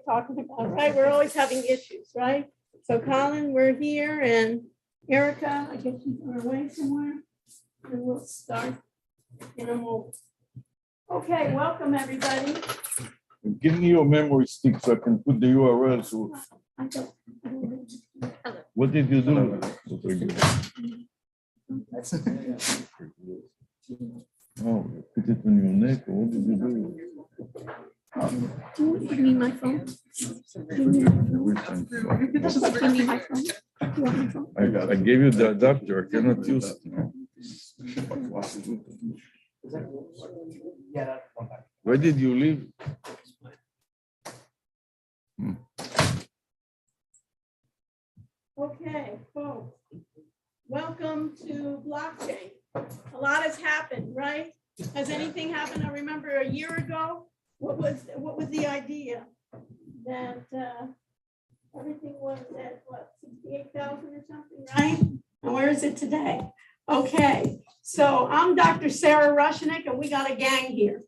talking about, right? We're always having issues, right? So Colin, we're here, and Erica, I guess she's on her way somewhere, and we'll start in a moment. Okay, welcome everybody. Give me your memory stick so I can put the URL. So I don't. what did you do? Oh, put it on your neck, or what did you do? Do you give me my phone? Give me my phone. You want my phone? I gave you the adapter. I cannot use it now. Where did you live? Okay, folks. Welcome to blockchain. A lot has happened, right? Has anything happened? I remember a year ago, what was the idea? That everything was at what, 68,000 or something, right? And where is it today? Okay, so I'm Dr. Sarah Rushnick, and we got a gang here.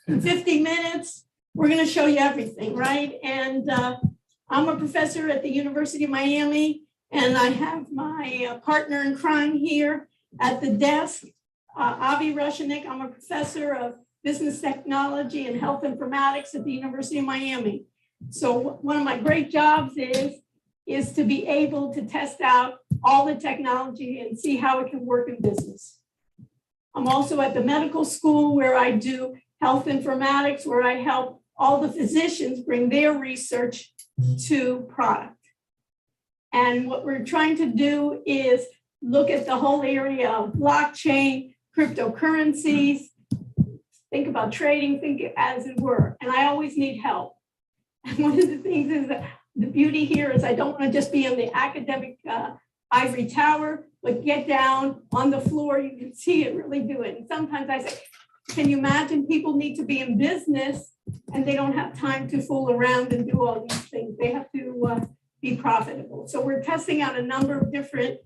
In 50 minutes, we're going to show you everything, right? And I'm a professor at the University of Miami, and I have my partner in crime here at the desk, Avi Rushnick. I'm a professor of business technology and health informatics at the University of Miami. So one of my great jobs is to be able to test out all the technology and see how it can work in business. I'm also at the medical school where I do health informatics, where I help all the physicians bring their research to product. And what we're trying to do is look at the whole area of blockchain, cryptocurrencies, think about trading, think as it were. And I always need help. And one of the things is that the beauty here is I don't want to just be in the academic ivory tower, but get down on the floor. You can see it, really do it. And sometimes I say, can you imagine people need to be in business and they don't have time to fool around and do all these things. They have to be profitable. So we're testing out a number of different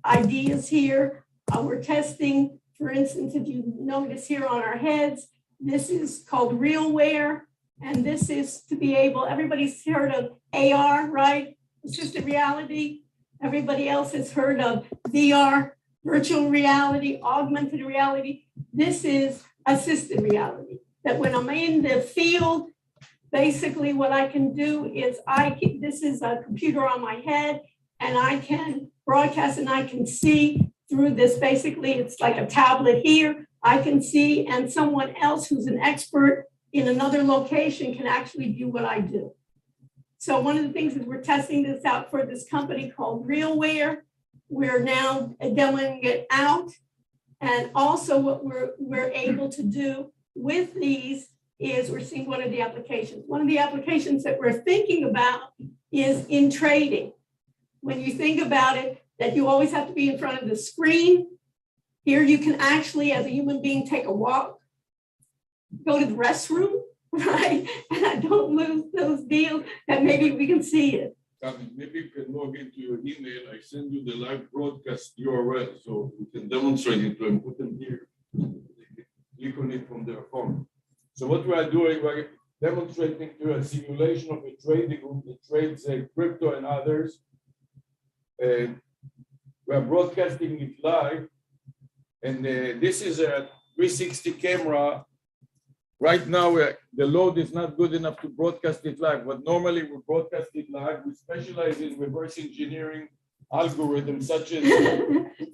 ideas here. We're testing, for instance, if you notice here on our heads, this is called RealWear. And this is to be able, everybody's heard of AR, right? Assisted reality. Everybody else has heard of VR, virtual reality, augmented reality. This is assisted reality. That when I'm in the field, basically what I can do is this is a computer on my head, and I can broadcast and I can see through this. Basically, it's like a tablet here. I can see, and someone else who's an expert in another location can actually do what I do. So one of the things is we're testing this out for this company called RealWear. We're now demoing it out. And also what we're able to do with these is we're seeing one of the applications. One of the applications that we're thinking about is in trading. When you think about it, that you always have to be in front of the screen. Here you can actually, as a human being, take a walk, go to the restroom, right? And I don't lose those deals, and maybe we can see it. Maybe you can log into your email. I send you the live broadcast URL so we can demonstrate it and put them here. Click on it from their phone. So what we are doing, we're demonstrating to a simulation of a trading room that trades crypto and others. And we are broadcasting it live. And this is a 360 camera. Right now, the load is not good enough to broadcast it live, but normally we broadcast it live. We specialize in reverse engineering algorithms, such as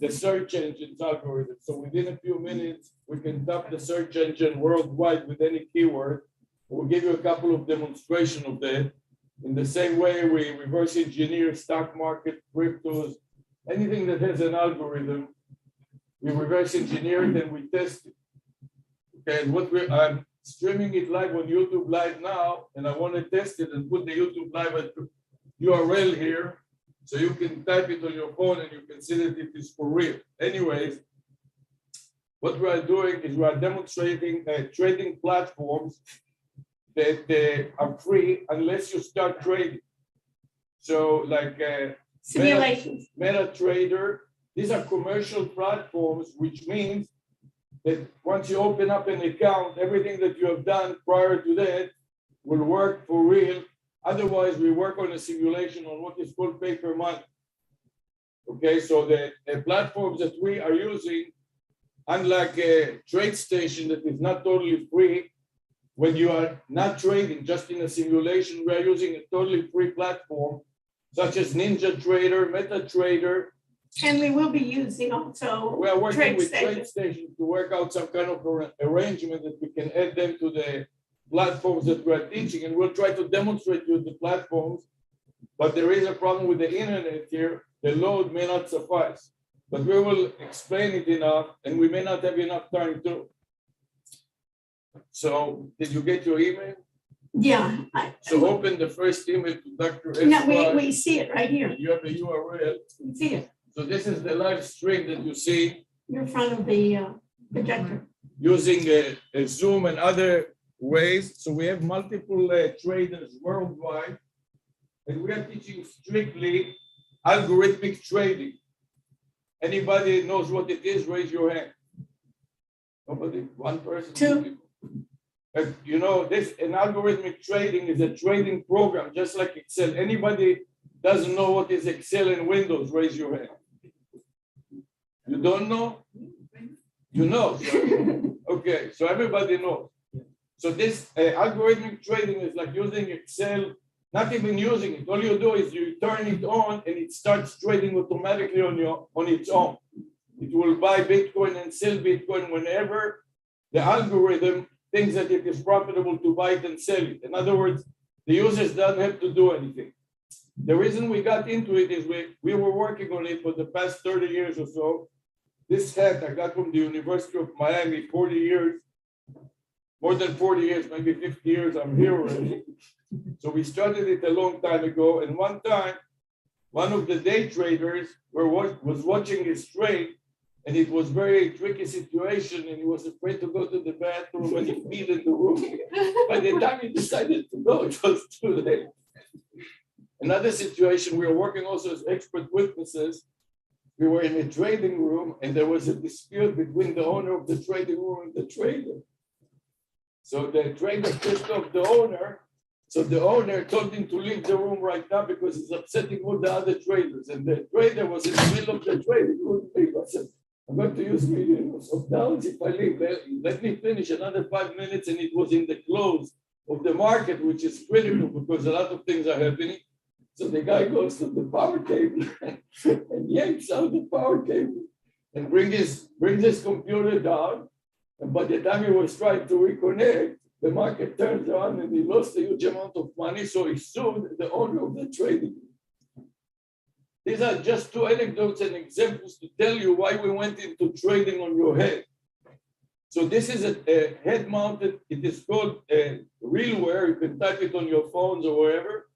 the search engine's algorithm. So within a few minutes, we can tap the search engine worldwide with any keyword. We'll give you a couple of demonstrations of that. In the same way, we reverse engineer stock market, cryptos, anything that has an algorithm. We reverse engineer it and we test it. Okay, and I'm streaming it live on YouTube Live now, and I want to test it and put the YouTube Live URL here, so you can type it on your phone and you can see that it is for real. Anyways, what we are doing is we are demonstrating trading platforms that are free unless you start trading. So like Simulations. MetaTrader, these are commercial platforms, which means that once you open up an account, everything that you have done prior to that will work for real Otherwise, we work on a simulation on what is called paper money. Okay, so the platforms that we are using, unlike a trade station that is not totally free, when you are not trading, just in a simulation, we are using a totally free platform, such as Ninja Trader, MetaTrader. And we will be using also We are working trade with station. trade stations to work out some kind of arrangement that we can add them to the platforms that we are teaching, and we'll try to demonstrate you the platforms. But there is a problem with the internet here. The load may not suffice, but we will explain it enough, and we may not have enough time to. So, did you get your email? Yeah. So open the first email to Dr. No, we see it right here. You have a URL. We see it. So this is the live stream that you see You're in front of the projector. using a Zoom and other ways. So we have multiple traders worldwide, and we are teaching strictly algorithmic trading. Anybody knows what it is? Raise your hand. Nobody? One person? Two. You know, an algorithmic trading is a trading program, just like Excel. Anybody doesn't know what is Excel and Windows? Raise your hand. You don't know? You know. So, okay, so everybody knows. So this algorithmic trading is like using Excel, not even using it. All you do is you turn it on and it starts trading automatically on its own. It will buy Bitcoin and sell Bitcoin whenever the algorithm thinks that it is profitable to buy it and sell it. In other words, the users don't have to do anything. The reason we got into it is we were working on it for the past 30 years or so. This hat I got from the University of Miami, 40 years, more than 40 years, maybe 50 years, I'm here already. So we started it a long time ago. And one time, one of the day traders was watching his trade, and it was very tricky situation, and he was afraid to go to the bathroom when he peed in the room. By the time he decided to go, it was too late. Another situation, we were working also as expert witnesses. We were in a trading room, and there was a dispute between the owner of the trading room and the trader. So the trader pissed off the owner. So the owner told him to leave the room right now because he's upsetting all the other traders. And the trader was in the middle of the trade. He couldn't leave. I said, I'm going to use millions of dollars if I leave. Let me finish another 5 minutes. And it was in the close of the market, which is critical because a lot of things are happening. So the guy goes to the power cable and yanks out the power cable and brings his computer down. And by the time he was trying to reconnect, the market turns around and he lost a huge amount of money. So he sued the owner of the trading. These are just two anecdotes and examples to tell you why we went into trading on your head. So this is a head mounted, it is called realware. You can type it on your phones or wherever.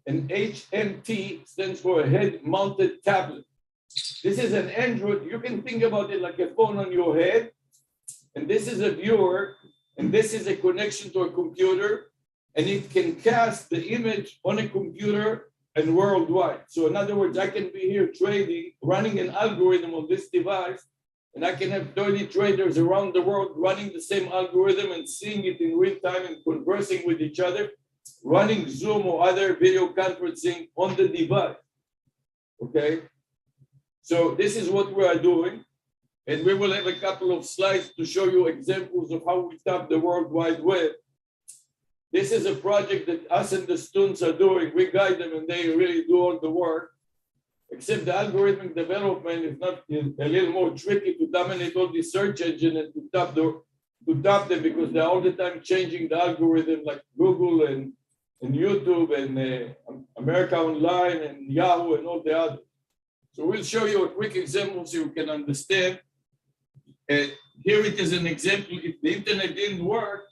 And HMT stands for a head mounted tablet. This is an Android. You can think about it like a phone on your head. And this is a viewer. And this is a connection to a computer. And it can cast the image on a computer and worldwide. So in other words, I can be here trading, running an algorithm on this device, and I can have 30 traders around the world running the same algorithm and seeing it in real time and conversing with each other, running Zoom or other video conferencing on the device. Okay? So this is what we are doing. And we will have a couple of slides to show you examples of how we tap the World Wide Web. This is a project that us and the students are doing. We guide them and they really do all the work. Except the algorithmic development is a little more tricky to dominate all the search engine and to tap them because they're all the time changing the algorithm like Google and YouTube and America Online and Yahoo and all the others. So we'll show you a quick example so you can understand. Here it is an example. If the internet didn't work,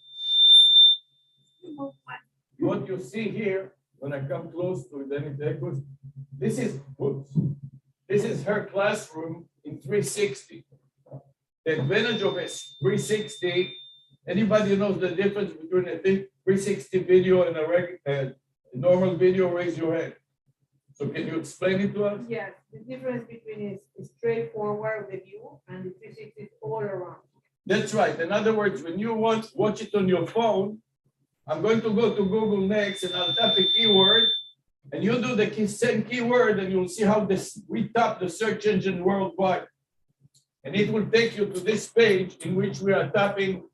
what you see here, when I come close to it, then it echoes. This is her classroom in 360. The advantage of a 360, anybody knows the difference between a 360 video and a normal video, raise your hand. So can you explain it to us? Yes, the difference between is straightforward the view and the 360 is all around. That's right. In other words, when you watch it on your phone, I'm going to go to Google next and I'll type a keyword and you do the same keyword and you'll see how we top the search engine worldwide. And it will take you to this page in which we are tapping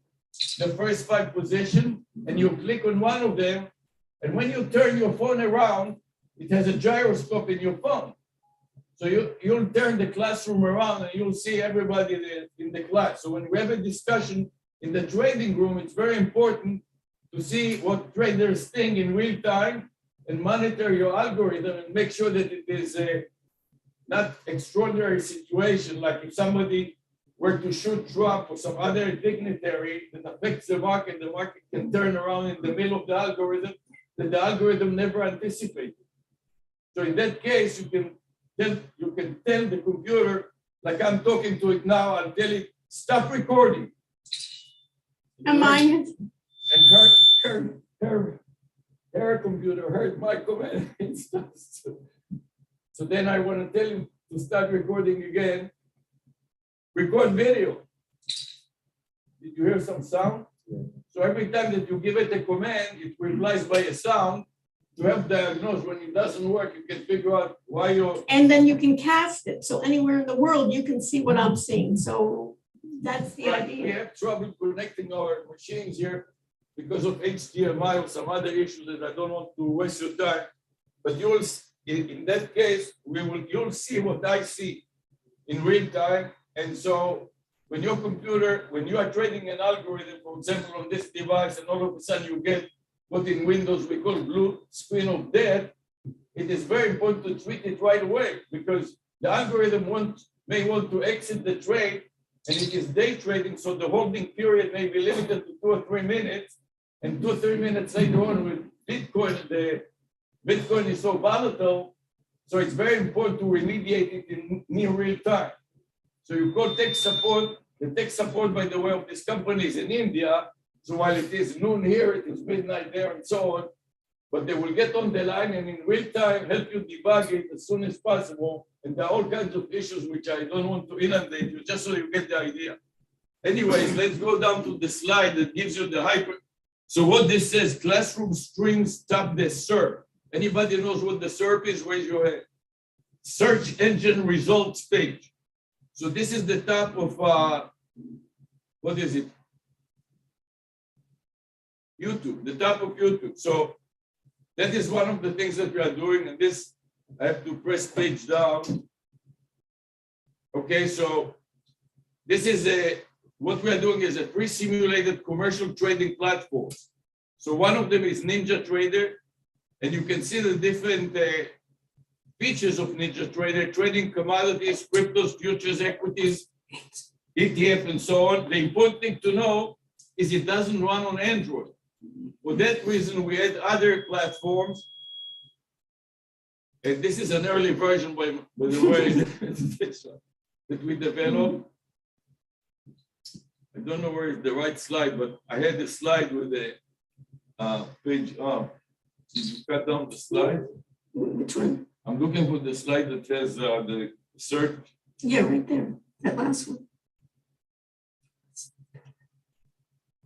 the first 5 positions and you click on one of them. And when you turn your phone around, it has a gyroscope in your phone. So you'll turn the classroom around and you'll see everybody in the class. So when we have a discussion in the trading room, it's very important to see what traders think in real time and monitor your algorithm and make sure that it is a not extraordinary situation, like if somebody were to shoot Trump or some other dignitary that affects the market can turn around in the middle of the algorithm that the algorithm never anticipated. So in that case, you can tell the computer, like I'm talking to it now, I'll tell it, stop recording. And mine, And her computer heard my command and stops. So then I want to tell him to start recording again. Record video. Did you hear some sound? Yeah. So every time that you give it a command, it replies by a sound. To help diagnose when it doesn't work, you can figure out why you're. and then you can cast it. So anywhere in the world, you can see what I'm seeing. So that's the Right. We idea. have trouble connecting our machines here because of HDMI or some other issue that I don't want to waste your time. But you'll, in that case, you'll see what I see in real time. And so when your computer, when you are trading an algorithm, for example, on this device, and all of a sudden you get what in Windows we call blue screen of death, it is very important to treat it right away because the algorithm may want to exit the trade and it is day trading, so the holding period may be limited to 2 or 3 minutes, and 2 or 3 minutes later on with Bitcoin, the Bitcoin is so volatile, so it's very important to remediate it in near real time. So you call tech support. The tech support, by the way, of this company is in India. So while it is noon here, it is midnight there and so on. But they will get on the line and in real time help you debug it as soon as possible. And there are all kinds of issues which I don't want to inundate you, just so you get the idea. Anyways, let's go down to the slide that gives you the hyper. So what this says, classroom strings top the SERP. Anybody knows what the SERP is? Raise your hand. Search engine results page. So this is the top of, what is it? YouTube, the top of YouTube. So that is one of the things that we are doing. And this, I have to press page down. Okay, so this is what we are doing is a pre-simulated commercial trading platforms. So one of them is NinjaTrader, and you can see the different features of NinjaTrader, trading commodities, cryptos, futures, equities, ETF, and so on. The important thing to know is it doesn't run on Android. For that reason, we had other platforms. And this is an early version, by the way, that we developed. I don't know where is the right slide, but I had a slide with a page. Did you cut down the slide? Which one? I'm looking for the slide that has the search. Yeah, right there. That last one.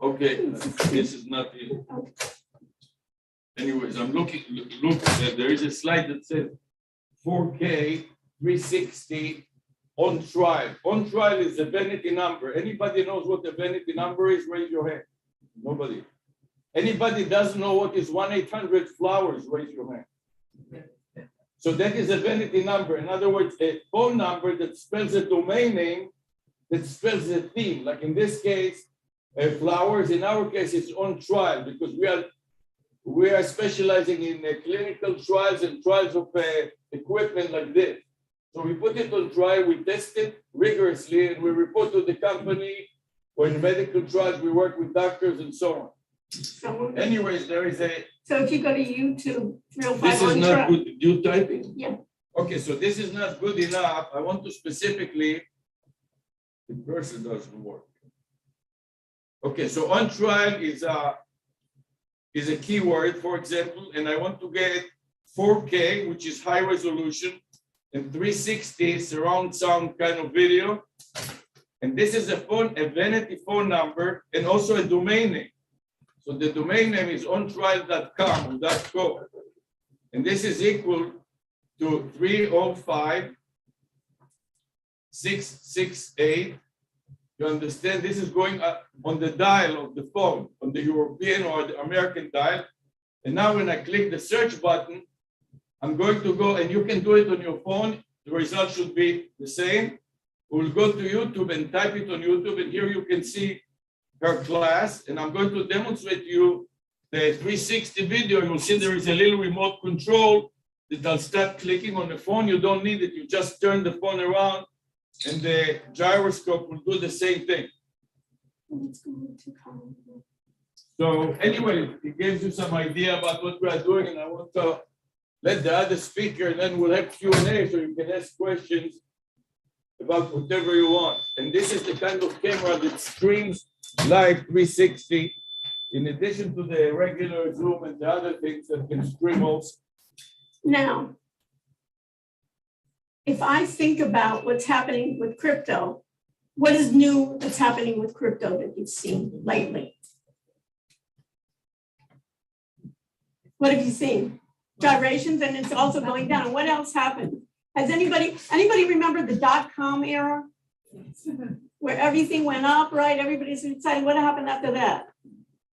Okay, this is not it. Anyways, I'm looking, there is a slide that says 4K 360 on trial. On trial is a vanity number. Anybody knows what the vanity number is? Raise your hand. Nobody. Anybody doesn't know what is 1-800-Flowers? Raise your hand. So that is a vanity number. In other words, a phone number that spells a domain name that spells a theme. Like in this case, Flowers. In our case, it's on trial because we are specializing in clinical trials and trials of equipment like this. So we put it on trial, we test it rigorously, and we report to the company. Or in medical trials, we work with doctors and so on. So, Anyways, there is a. so if you go to YouTube, This is not good. Do you type it? Yeah. Okay, so this is not good enough. I want to specifically. The person doesn't work. Okay, so on trial is a keyword, for example, and I want to get 4K, which is high resolution, and 360 surround sound kind of video. And this is a vanity phone number and also a domain name. So the domain name is ontrial.com, .co. And this is equal to 305,668. You understand? This is going up on the dial of the phone, on the European or the American dial. And now when I click the search button, I'm going to go, and you can do it on your phone. The result should be the same. We'll go to YouTube and type it on YouTube, and here you can see her class. And I'm going to demonstrate to you the 360 video. You'll see there is a little remote control that I'll start clicking on the phone. You don't need it. You just turn the phone around, and the gyroscope will do the same thing. So anyway, it gives you some idea about what we are doing, and I want to let the other speaker, and then we'll have Q&A so you can ask questions about whatever you want. And this is the kind of camera that streams live 360, in addition to the regular Zoom and the other things that can stream also. Now, if I think about what's happening with crypto, what is new that's happening with crypto that you've seen lately? What have you seen? Gyrations, and it's also going down. And what else happened? Has anybody remember the .com era? Where everything went up, right? Everybody's excited. What happened after that?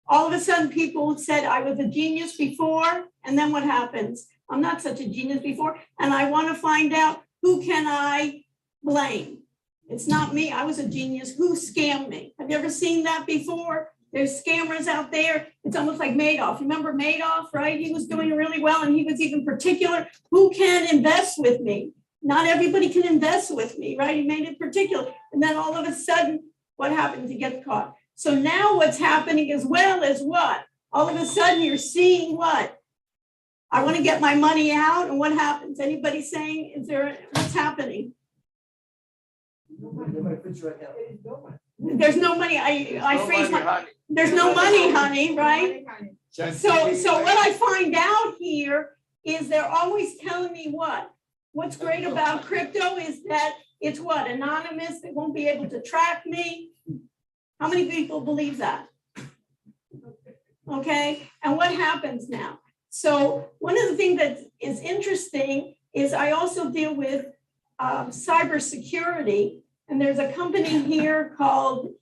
All of a sudden, people said, I was a genius before, and then what happens? I'm not such a genius before, and I want to find out who can I blame? It's not me. I was a genius. Who scammed me? Have you ever seen that before? There's scammers out there. It's almost like Madoff. Remember Madoff, right? He was doing really well, and he was even particular. Who can invest with me? Not everybody can invest with me, right? He made it particular. And then all of a sudden, what happens? He gets caught. So now what's happening as well is what? All of a sudden, you're seeing what? I want to get my money out, and what happens? Anybody saying, what's happening? There's no money. I freeze my, there's no money, honey, right? So what I find out here is they're always telling me what? What's great about crypto is that it's what? Anonymous, they won't be able to track me. How many people believe that? Okay, and what happens now? So one of the things that is interesting is I also deal with cybersecurity, and there's a company here called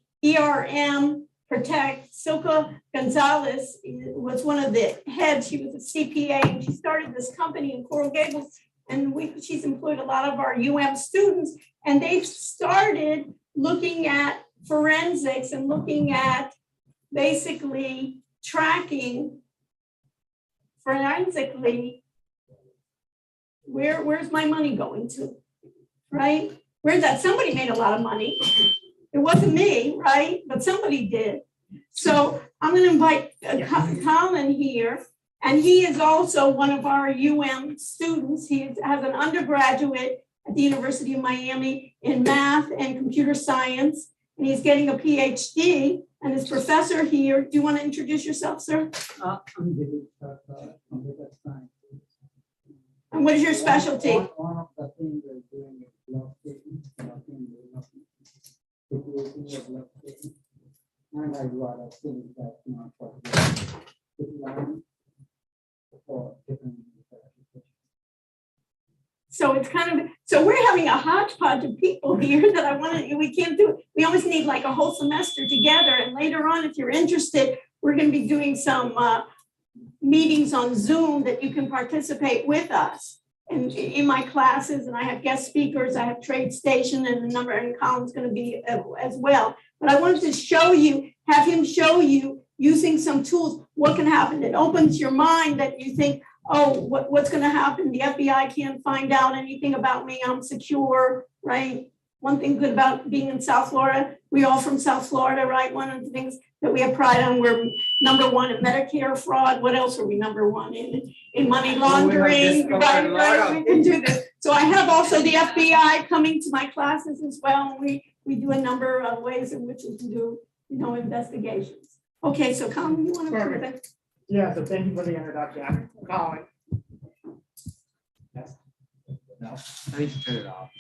Protect. Silka Gonzalez was one of the heads. She was a CPA, and she started this company in Coral Gables, and she's employed a lot of our students, and they've started looking at forensics and looking at basically tracking forensically, where's my money going to, right? Where's that? Somebody made a lot of money. It wasn't me, right? But somebody did. So I'm going to invite Colin here, and he is also one of our students. He has an undergraduate at the University of Miami in math and computer science, and he's getting a PhD. And his professor here, do you want to introduce yourself, sir? I'm the computer science. And what is your specialty? One of the things we're doing is blockchain, security of blockchain. And I do other things that not for different. So it's so we're having a hodgepodge of people here that we can't do it. We always need like a whole semester together. And later on, if you're interested, we're going to be doing some meetings on Zoom that you can participate with us. And in my classes, and I have guest speakers, I have TradeStation and Colin's going to be as well. But I wanted to have him show you using some tools, what can happen. It opens your mind that you think, oh, what's going to happen? The FBI can't find out anything about me. I'm secure, right? One thing good about being in South Florida, we all from South Florida, right? One of the things that we have pride on, we're #1 in Medicare fraud. What else are we #1 in money laundering? Right? We can do this. So I have also the FBI coming to my classes as well. We do a number of ways in which we can do, investigations. Okay, so Colin, you want to prove it? Yeah, so thank you for the introduction. Colin. Yes. No, I need to turn it off.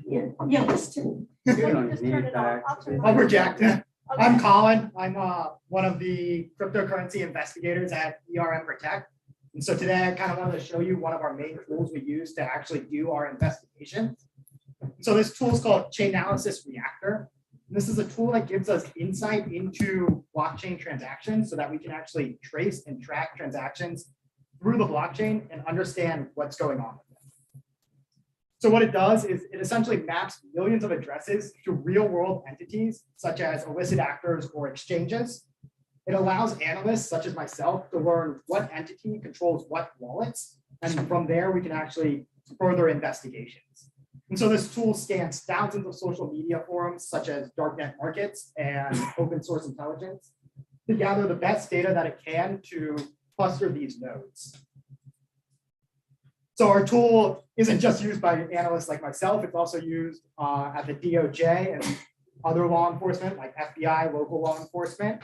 Yeah, this too. You don't Just need turn it off. that. I'll turn it I'll off. project it. I'm Okay. Colin. I'm one of the cryptocurrency investigators at Protect. And so today I kind of wanted to show you one of our main tools we use to actually do our investigation. So this tool is called Chainalysis Reactor. And this is a tool that gives us insight into blockchain transactions so that we can actually trace and track transactions through the blockchain and understand what's going on with them. So what it does is it essentially maps millions of addresses to real world entities, such as illicit actors or exchanges. It allows analysts such as myself to learn what entity controls what wallets. And from there, we can actually further investigations. And so this tool scans thousands of social media forums, such as darknet markets and open source intelligence, to gather the best data that it can to cluster these nodes. So our tool isn't just used by analysts like myself, it's also used at the DOJ and other law enforcement like FBI, local law enforcement.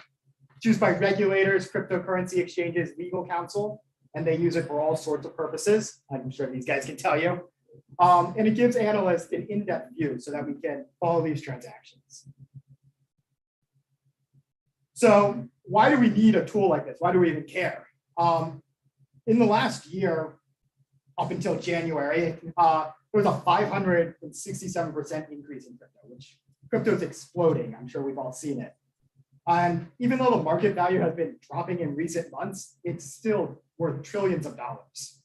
It's used by regulators, cryptocurrency exchanges, legal counsel, and they use it for all sorts of purposes. I'm sure these guys can tell you. And it gives analysts an in-depth view so that we can follow these transactions. So why do we need a tool like this? Why do we even care? In the last year, up until January, there was a 567% increase in crypto, which crypto is exploding. I'm sure we've all seen it. And even though the market value has been dropping in recent months, it's still worth trillions of dollars.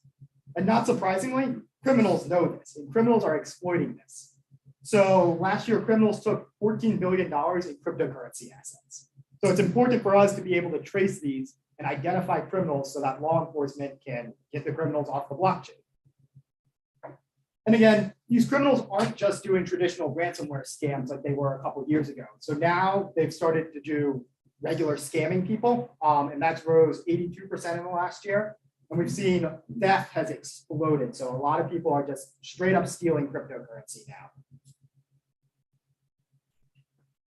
And not surprisingly, criminals know this, and criminals are exploiting this. So last year, criminals took $14 billion in cryptocurrency assets. So it's important for us to be able to trace these and identify criminals so that law enforcement can get the criminals off the blockchain. And again, these criminals aren't just doing traditional ransomware scams like they were a couple of years ago. So now they've started to do regular scamming people, and that's rose 82% in the last year. And we've seen theft has exploded. So a lot of people are just straight up stealing cryptocurrency now.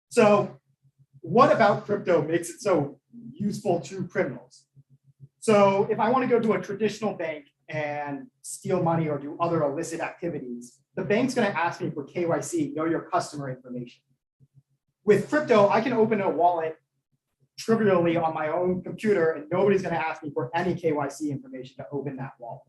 So what about crypto makes it so useful to criminals? So if I want to go to a traditional bank and steal money or do other illicit activities, the bank's going to ask me for KYC, know your customer information. With crypto, I can open a wallet trivially on my own computer and nobody's going to ask me for any KYC information to open that wallet.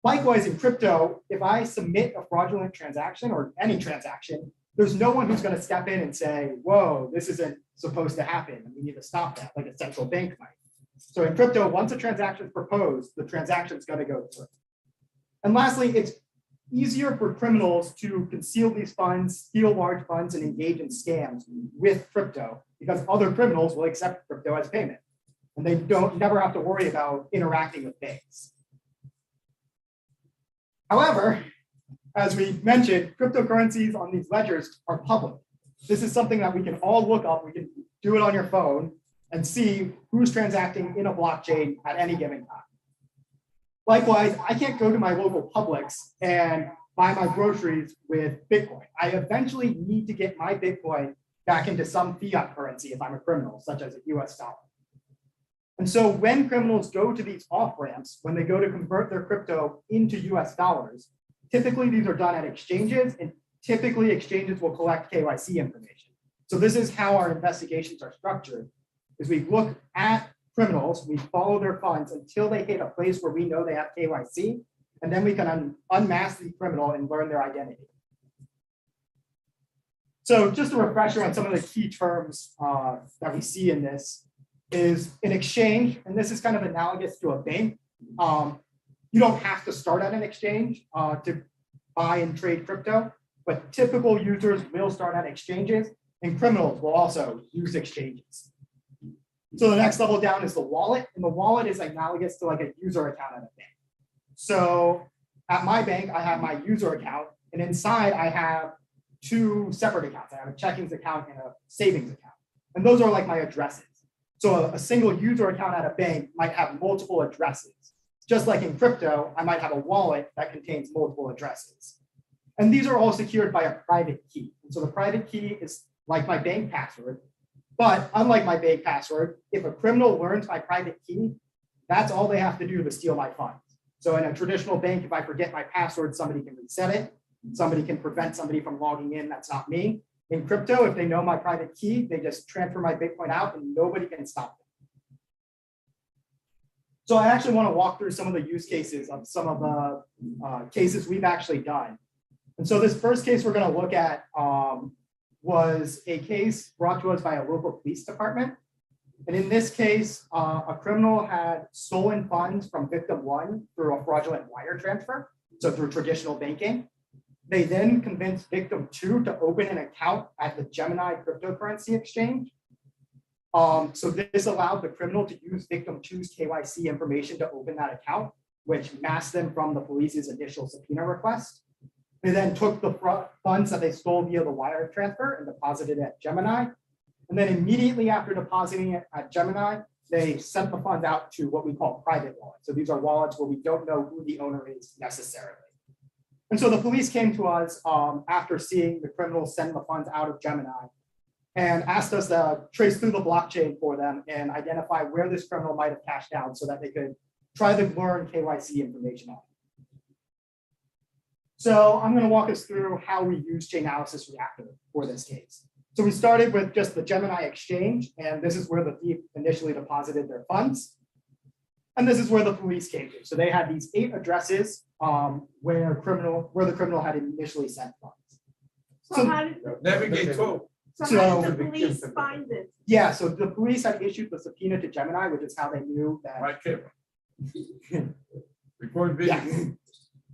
Likewise, in crypto, if I submit a fraudulent transaction or any transaction, there's no one who's going to step in and say, whoa, this isn't supposed to happen, and we need to stop that, like a central bank might. So in crypto, once a transaction is proposed, the transaction is going to go through. And lastly, it's easier for criminals to conceal these funds, steal large funds, and engage in scams with crypto because other criminals will accept crypto as payment. And they never have to worry about interacting with banks. However, as we mentioned, cryptocurrencies on these ledgers are public. This is something that we can all look up. We can do it on your phone and see who's transacting in a blockchain at any given time. Likewise, I can't go to my local Publix and buy my groceries with Bitcoin. I eventually need to get my Bitcoin back into some fiat currency if I'm a criminal, such as a US dollar. And so when criminals go to these off-ramps, when they go to convert their crypto into US dollars, typically these are done at exchanges, and typically exchanges will collect KYC information. So this is how our investigations are structured, is we look at criminals, we follow their funds until they hit a place where we know they have KYC, and then we can unmask the criminal and learn their identity. So just a refresher on some of the key terms that we see in this is an exchange, and this is kind of analogous to a bank. You don't have to start at an exchange to buy and trade crypto, but typical users will start at exchanges, and criminals will also use exchanges. So the next level down is the wallet, and the wallet is analogous to like a user account at a bank. So at my bank, I have my user account, and inside I have two separate accounts. I have a checkings account and a savings account, and those are like my addresses. So a single user account at a bank might have multiple addresses. Just like in crypto, I might have a wallet that contains multiple addresses. And these are all secured by a private key. And so the private key is like my bank password. But unlike my bank password, if a criminal learns my private key, that's all they have to do to steal my funds. So in a traditional bank, if I forget my password, somebody can reset it. Somebody can prevent somebody from logging in. That's not me. In crypto, if they know my private key, they just transfer my Bitcoin out and nobody can stop them. So I actually want to walk through some of the use cases of some of the cases we've actually done. And so this first case we're going to look at was a case brought to us by a local police department. And in this case, a criminal had stolen funds from victim one through a fraudulent wire transfer, so through traditional banking. They then convinced victim two to open an account at the Gemini cryptocurrency exchange. So this allowed the criminal to use victim two's KYC information to open that account, which masked them from the police's initial subpoena request. They then took the funds that they stole via the wire transfer and deposited it at Gemini. And then immediately after depositing it at Gemini, they sent the funds out to what we call private wallets. So these are wallets where we don't know who the owner is necessarily. And so the police came to us after seeing the criminal send the funds out of Gemini and asked us to trace through the blockchain for them and identify where this criminal might have cashed out so that they could try to learn KYC information on it. So I'm going to walk us through how we use Chainalysis Reactor for this case. So we started with just the Gemini exchange, and this is where the thief initially deposited their funds. And this is where the police came to. So they had these 8 addresses where the criminal had initially sent funds. So how did, Navigate through. how did the police find it? Yeah, so the police had issued the subpoena to Gemini, which is how they knew that. Right camera. Record video. Yeah.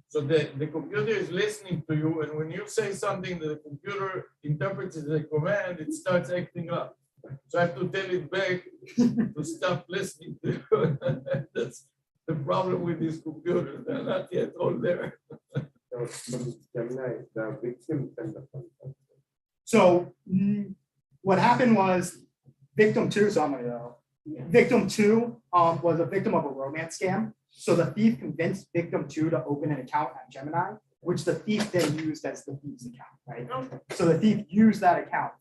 So the computer is listening to you, and when you say something that the computer interprets as a command, it starts acting up. So I have to tell it back to stop listening to you. That's the problem with these computers. They're not yet all there. So what happened was victim two, so I'm gonna go. Victim two was a victim of a romance scam. So the thief convinced victim two to open an account at Gemini, which the thief then used as the thief's account, right? Okay. So the thief used that account.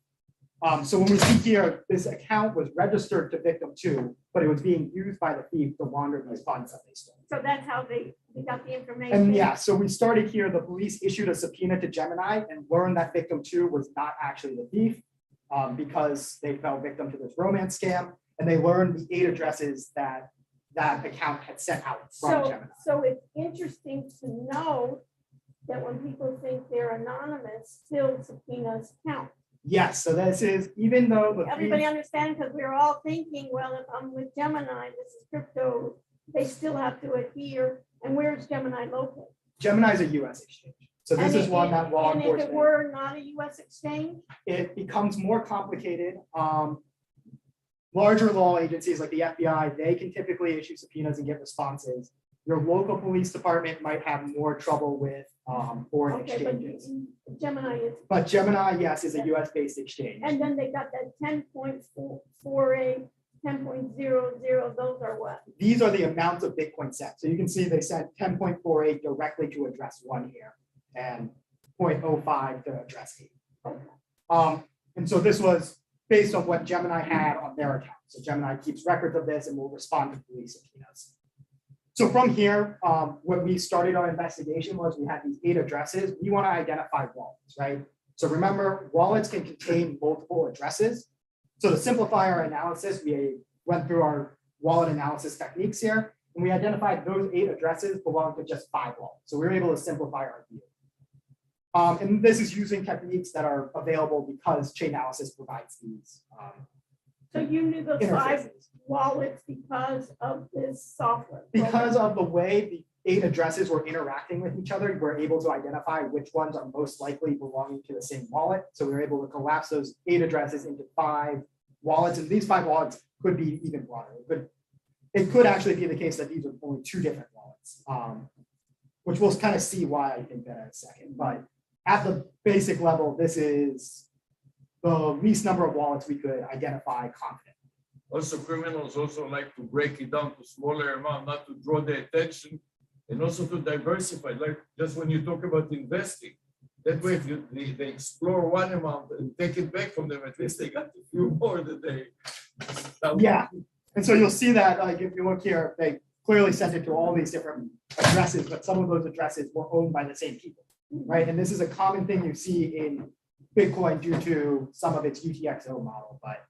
So when we see here, this account was registered to victim two, but it was being used by the thief to launder these funds that they stole. So that's how they got the information. And yeah, so we started here, the police issued a subpoena to Gemini and learned that victim two was not actually the thief because they fell victim to this romance scam. And they learned the 8 addresses that that account had sent out from Gemini. So it's interesting to know that when people think they're anonymous, still subpoenas count. Yes, so this is, even though the Everybody understand, because we're all thinking, well, if I'm with Gemini, this is crypto, they still have to adhere. And where's Gemini located? Gemini is a US exchange. So this is one that law And if it enforcement, were not a US exchange, it becomes more complicated. Larger law agencies like the FBI, they can typically issue subpoenas and get responses. Your local police department might have more trouble with foreign okay, but exchanges. Gemini is, But Gemini, yes, is a US-based exchange. and then they got that 10.48, 10.00, those are what? These are the amounts of Bitcoin sent. So you can see they sent 10.48 directly to address 1 here and 0.05 to address 8. And so this was based on what Gemini had on their account. So Gemini keeps records of this and will respond to police subpoenas. So from here, when we started our investigation was we had these 8 addresses. We want to identify wallets, right? So remember, wallets can contain multiple addresses. So to simplify our analysis, we went through our wallet analysis techniques here, and we identified those 8 addresses belong to just 5 wallets. So we were able to simplify our view. And this is using techniques that are available because Chainalysis provides these. So you knew those 5 interfaces. wallets because of this software? Because of the way the 8 addresses were interacting with each other, we're able to identify which ones are most likely belonging to the same wallet. So we were able to collapse those 8 addresses into 5 wallets, and these 5 wallets could be even broader. It could actually be the case that these are only 2 different wallets, which we'll kind of see why I think that in a second. But at the basic level, this is the least number of wallets we could identify confidently. Also, criminals also like to break it down to smaller amount, not to draw the attention, and also to diversify. Like just when you talk about investing, that way if they explore one amount and take it back from them, at least they got a few more that they. Yeah, and so you'll see that like if you look here, they clearly sent it to all these different addresses, but some of those addresses were owned by the same people, right? And this is a common thing you see in Bitcoin due to some of its UTXO model. But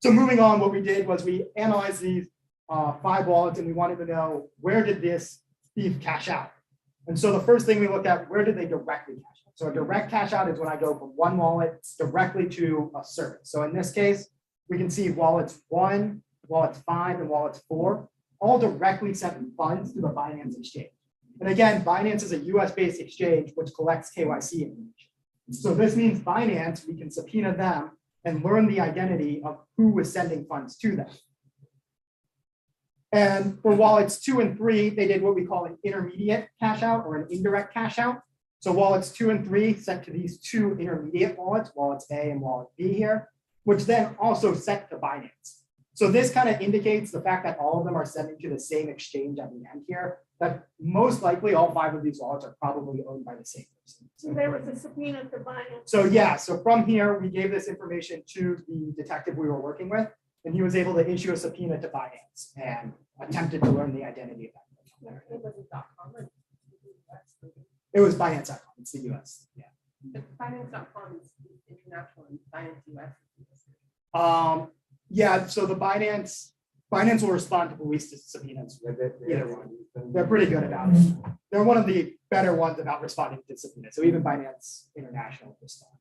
so moving on, what we did was we analyzed these 5 wallets and we wanted to know, where did this thief cash out? And so the first thing we looked at, where did they directly cash out? So a direct cash out is when I go from one wallet directly to a service. So in this case, we can see wallets 1, wallets 5, and wallets 4, all directly sent funds to the Binance exchange. And again, Binance is a US-based exchange which collects KYC information. So this means Binance, we can subpoena them and learn the identity of who was sending funds to them. And for wallets 2 and 3, they did what we call an intermediate cash out or an indirect cash out. So wallets 2 and 3 sent to these 2 intermediate wallets, wallets A and wallet B here, which then also sent to Binance. So this kind of indicates the fact that all of them are sending to the same exchange at the end here, that most likely all 5 of these wallets are probably owned by the same person. So there was a subpoena to Binance. So yeah, so from here, we gave this information to the detective we were working with, and he was able to issue a subpoena to Binance and attempted to learn the identity of that. It wasn't .com or US. It was Binance.com, it's the US, yeah. But Finance.com is international and Finance US. Yeah, so the Binance will respond to police subpoenas with it. Either one. They're pretty good about it. They're one of the better ones about responding to subpoenas. So even Binance International responds.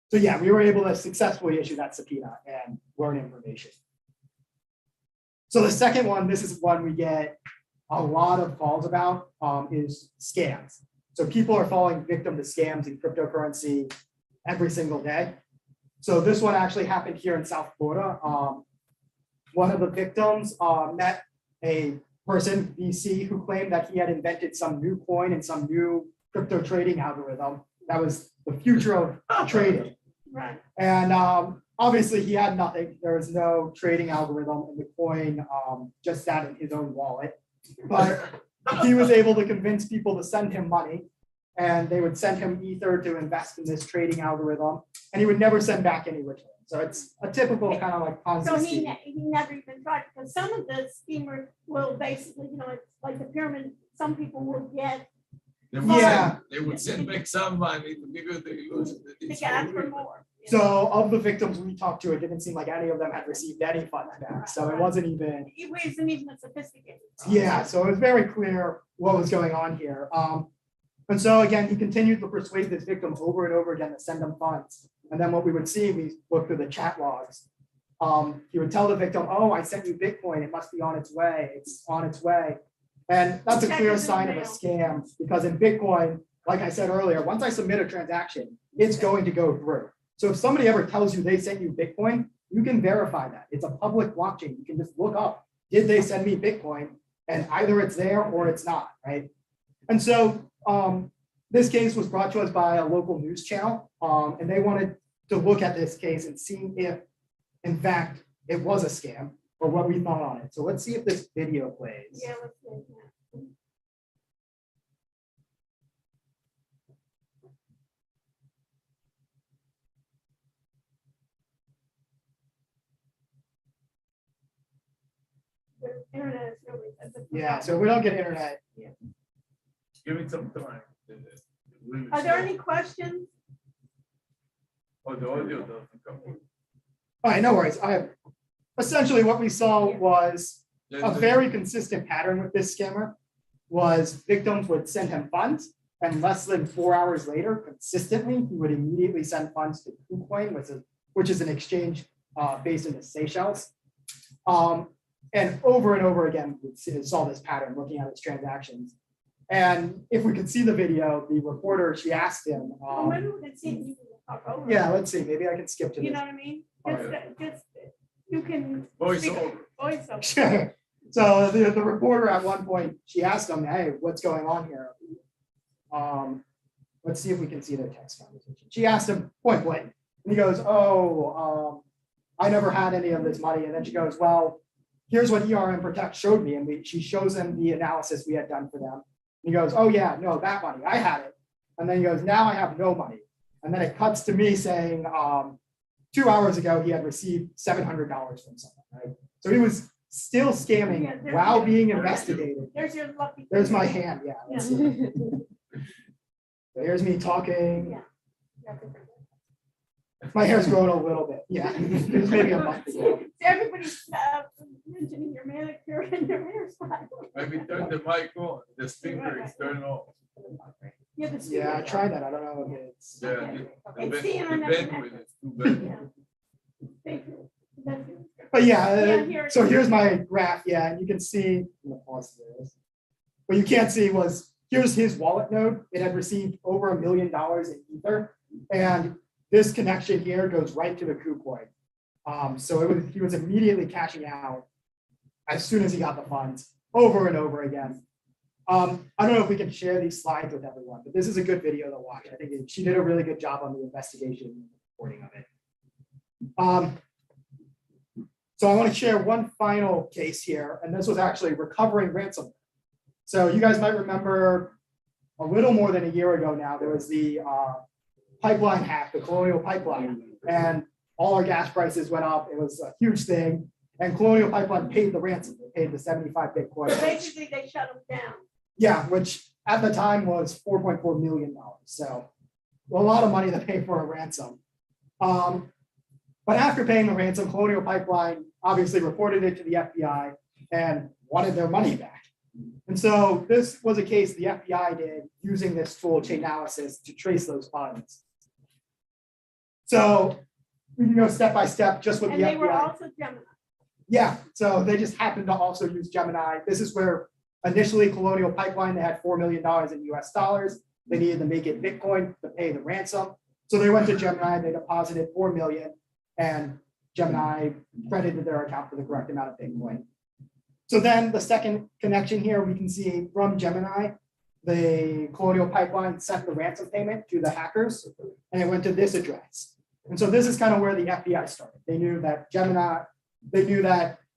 So yeah, we were able to successfully issue that subpoena and learn information. So the second one, this is one we get a lot of calls about, is scams. So people are falling victim to scams in cryptocurrency every single day. So this one actually happened here in South Florida. One of the victims met a person, VC, who claimed that he had invented some new coin and some new crypto trading algorithm that was the future of trading. Right. And obviously he had nothing. There was no trading algorithm, and the coin just sat in his own wallet. But he was able to convince people to send him money, and they would send him Ether to invest in this trading algorithm, and he would never send back any return. So it's a typical kind of like Ponzi So scheme. he never even tried, because some of the schemers will basically, it's like the pyramid, some people will get Yeah. They would send back some money, the bigger they lose. to ask for more. So of the victims we talked to, it didn't seem like any of them had received any funds back. So it wasn't even, It wasn't even a sophisticated. yeah, so it was very clear what was going on here. And so again, he continued to persuade this victim over and over again to send them funds. And then what we would see, we looked through the chat logs. He would tell the victim, "Oh, I sent you Bitcoin. It must be on its way. It's on its way." And that's a clear sign of a scam, because in Bitcoin, like I said earlier, once I submit a transaction, it's going to go through. So if somebody ever tells you they sent you Bitcoin, you can verify that. It's a public blockchain. You can just look up, did they send me Bitcoin? And either it's there or it's not, right? And so this case was brought to us by a local news channel, and they wanted to look at this case and see if, in fact, it was a scam or what we thought on it. So let's see if this video plays. Yeah, let's do that. The internet is really. Yeah, so if we don't get internet. Give it some time. Are there any questions? Oh, the audio doesn't come in. All right, no worries. Essentially what we saw was a very consistent pattern with this scammer was victims would send him funds, and less than 4 hours later, consistently, he would immediately send funds to KuCoin, which is an exchange based in the Seychelles. And over again, we saw this pattern looking at his transactions. And if we could see the video, the reporter, she asked him. Maybe we can see if you can talk over. Yeah, let's see. Maybe I can skip to You this. know what I mean? Oh, Just, you can. Voice speak- over. Voice over. Sure. So the reporter at one point, she asked him, "Hey, what's going on here?" Let's see if we can see their text conversation. She asked him point blank, and he goes, "Oh, I never had any of this money." And then she goes, "Well, here's what ERM Protect showed me," and she shows him the analysis we had done for them. And he goes, "Oh yeah, no, that money, I had it." And then he goes, "Now I have no money." And then it cuts to me saying, 2 hours ago he had received $700 from someone, right? So he was still scamming Yeah, there's while your- being investigated. There's your lucky. There's my hand, yeah. let's see. So here's me talking. Yeah. My hair's growing a little bit, yeah. It's maybe a month ago. Everybody's mentioning your manicure and your hairstyle. Maybe turn the mic on, the speaker is turned off. Yeah, the Yeah, I speaker. tried that. I don't know if it's. Yeah, Okay. the It's the band- the internet bandwidth is too bad. Yeah. Thank you. Thank you. But yeah, Yeah, here it so is. here's my graph, yeah, and you can see, I'm gonna pause this. What you can't see was, here's his wallet node. It had received over $1 million in Ether. And this connection here goes right to the KuCoin. So he was immediately cashing out as soon as he got the funds over and over again. I don't know if we can share these slides with everyone, but this is a good video to watch. I think she did a really good job on the investigation and reporting of it. So I want to share one final case here, and this was actually recovering ransomware. So you guys might remember a little more than a year ago now, there was the pipeline hack, the Colonial Pipeline, and all our gas prices went up. It was a huge thing. And Colonial Pipeline paid the ransom. They paid the 75 Bitcoin. So basically, they shut them down. Yeah, which at the time was $4.4 million. So a lot of money to pay for a ransom. But after paying the ransom, Colonial Pipeline obviously reported it to the FBI and wanted their money back. And so this was a case the FBI did using this tool, Chainalysis, to trace those funds. So we can go step by step just with And the they were FBI. also Gemini. Yeah, so they just happened to also use Gemini. This is where initially Colonial Pipeline, they had $4 million in US dollars. They needed to make it Bitcoin to pay the ransom. So they went to Gemini, they deposited 4 million, and Gemini credited their account for the correct amount of Bitcoin. So then the second connection here, we can see from Gemini, the Colonial Pipeline sent the ransom payment to the hackers, and it went to this address. And so this is kind of where the FBI started. They knew that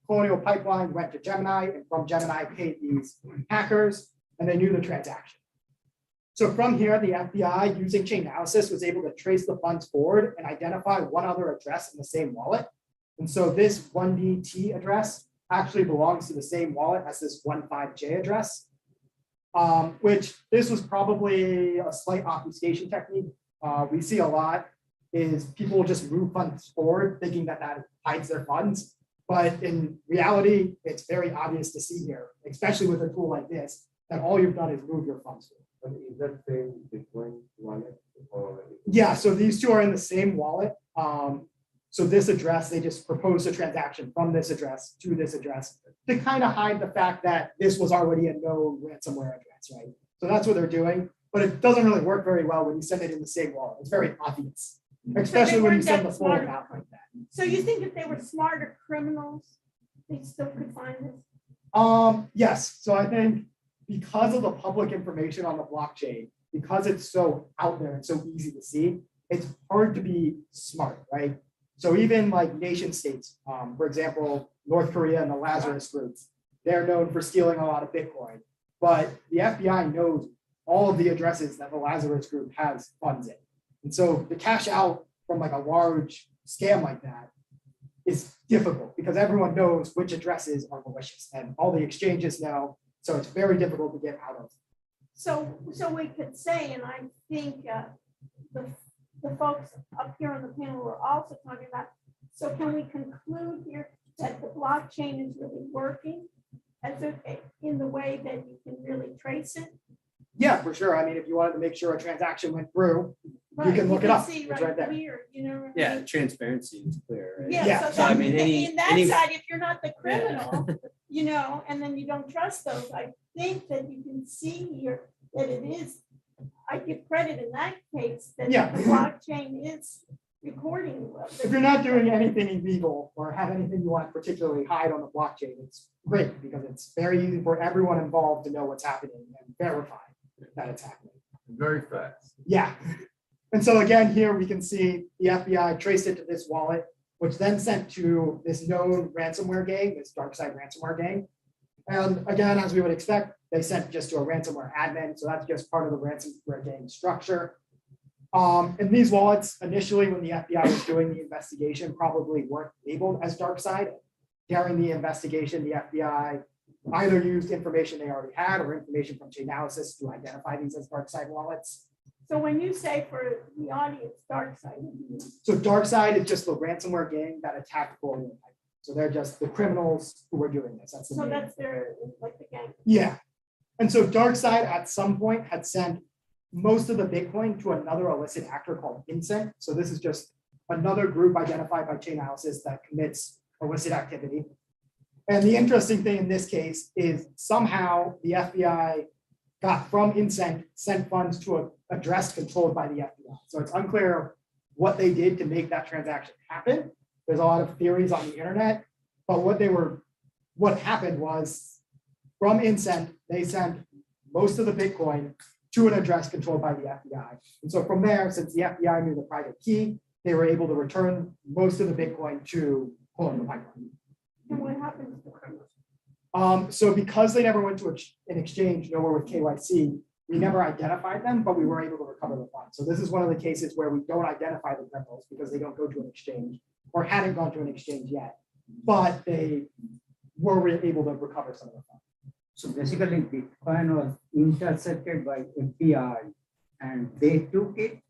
Colonial Pipeline went to Gemini, and from Gemini paid these hackers, and they knew the transaction. So from here, the FBI, using Chainalysis, was able to trace the funds forward and identify one other address in the same wallet. And so this 1DT address actually belongs to the same wallet as this 15J address, which this was probably a slight obfuscation technique. We see a lot is people will just move funds forward thinking that that hides their funds. But in reality, it's very obvious to see here, especially with a tool like this, that all you've done is move your funds forward. But is that same Bitcoin wallet or? Yeah, so these two are in the same wallet. So this address, they just proposed a transaction from this address to this address to kind of hide the fact that this was already a known ransomware address, right? So that's what they're doing, but it doesn't really work very well when you send it in the same wallet. It's very obvious, especially when you weren't send that the full smart. amount like that. So you think if they were smarter criminals, they still could find this? Yes, so I think because of the public information on the blockchain, because it's so out there and so easy to see, it's hard to be smart, right? So even like nation states, for example, North Korea and the Lazarus groups, they're known for stealing a lot of Bitcoin, but the FBI knows all of the addresses that the Lazarus group has funds in. And so to cash out from like a large scam like that is difficult because everyone knows which addresses are malicious and all the exchanges know. So it's very difficult to get out of. So we could say, and I think the folks up here on the panel were also talking about, so can we conclude here that the blockchain is really working as in the way that you can really trace it? Yeah, for sure. I mean, if you wanted to make sure a transaction went through, Right, can look it up. See It's right there. here, you know. what I Yeah, mean? transparency is clear, right? Yeah, Yeah, so I that, mean, in that any- side, if you're not the criminal, you know, and then you don't trust those, I think that you can see here that it is, I give credit in that case, that Yeah. the blockchain is recording. If you're not doing anything illegal or have anything you want to particularly hide on the blockchain, it's great because it's very easy for everyone involved to know what's happening and verify that it's happening. Very fast. Yeah. And so again, here we can see the FBI traced it to this wallet, which then sent to this known ransomware gang, this dark side ransomware gang. And again, as we would expect, they sent just to a ransomware admin. So that's just part of the ransomware gang structure. And these wallets, initially when the FBI was doing the investigation, probably weren't labeled as dark side. During the investigation, the FBI either used information they already had or information from Chainalysis to identify these as dark side wallets. So when you say for the audience, dark side, what do you mean? So dark side is just the ransomware gang that attacked Florida. So they're just the criminals who were doing this. That's the So name. that's their, like the gang. Yeah. And so dark side at some point had sent most of the Bitcoin to another illicit actor called Incent. So this is just another group identified by Chainalysis that commits illicit activity. And the interesting thing in this case is somehow the FBI got from Incent, sent funds to an address controlled by the FBI. So it's unclear what they did to make that transaction happen. There's a lot of theories on the internet, but what happened was from Incent, they sent most of the Bitcoin to an address controlled by the FBI. And so from there, since the FBI knew the private key, they were able to return most of the Bitcoin to pull in the pipeline. And what happens to criminals? So because they never went to an exchange, nowhere with KYC, we never identified them, but we were able to recover the funds. So this is one of the cases where we don't identify the criminals because they don't go to an exchange or hadn't gone to an exchange yet, but they were able to recover some of the funds. So basically, Bitcoin was intercepted by FBI and they took it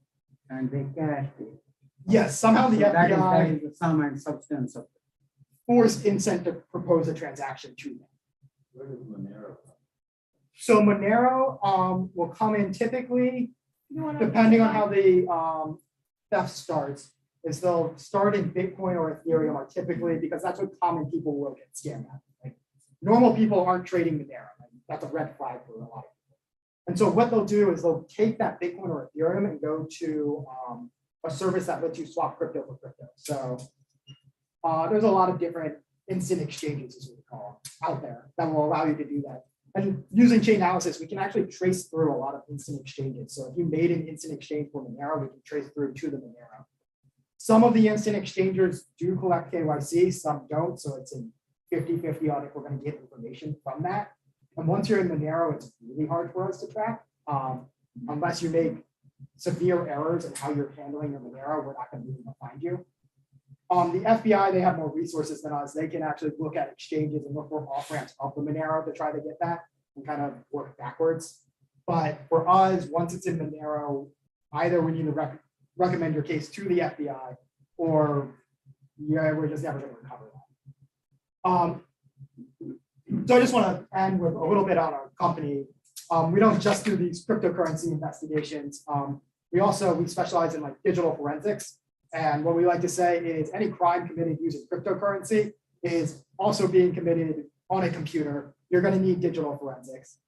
and they cashed it. Yes, somehow the So that FBI is the sum and substance of it. forced Incent to propose a transaction to them. Where does Monero come? So Monero will come in typically, You wanna- depending on how the theft starts, is they'll start in Bitcoin or Ethereum are typically, because that's what common people will get scammed at. Like, normal people aren't trading Monero. Like, that's a red flag for a lot of people. And so what they'll do is they'll take that Bitcoin or Ethereum and go to a service that lets you swap crypto for crypto. So there's a lot of different instant exchanges, as we call them, out there that will allow you to do that. And using Chainalysis, we can actually trace through a lot of instant exchanges. So if you made an instant exchange for Monero, we can trace through to the Monero. Some of the instant exchangers do collect KYC, some don't. So it's a 50-50 on if we're going to get information from that. And once you're in Monero, it's really hard for us to track. Unless you make severe errors in how you're handling your Monero, we're not going to be able to find you. The FBI, they have more resources than us. They can actually look at exchanges and look for off-ramps of the Monero to try to get that and kind of work backwards. But for us, once it's in Monero, either we need to recommend your case to the FBI or we're just never going to recover that. So I just want to end with a little bit on our company. We don't just do these cryptocurrency investigations. We specialize in like digital forensics. And what we like to say is any crime committed using cryptocurrency is also being committed on a computer. You're going to need digital forensics.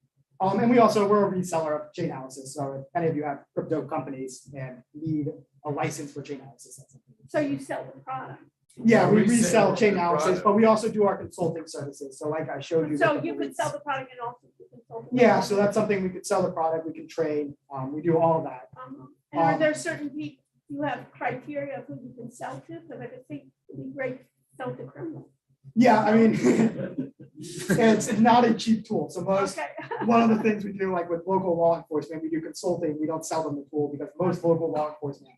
And we're a reseller of Chainalysis. So if any of you have crypto companies and need a license for Chainalysis, that's something. So you sell the product. Yeah, we Resell resell the Chainalysis, product. but we also do our consulting services. So like I showed you. So with the you could police. sell the product and also do consulting. Yeah, so that's something we could sell the product, we can train, we do all of that. And are there certain people, you have criteria of who you can sell to? Because I could think it'd be great to sell to criminals. Yeah, I mean, it's not a cheap tool. So Okay. one of the things we do, like with local law enforcement, we do consulting, we don't sell them the tool because most local law enforcement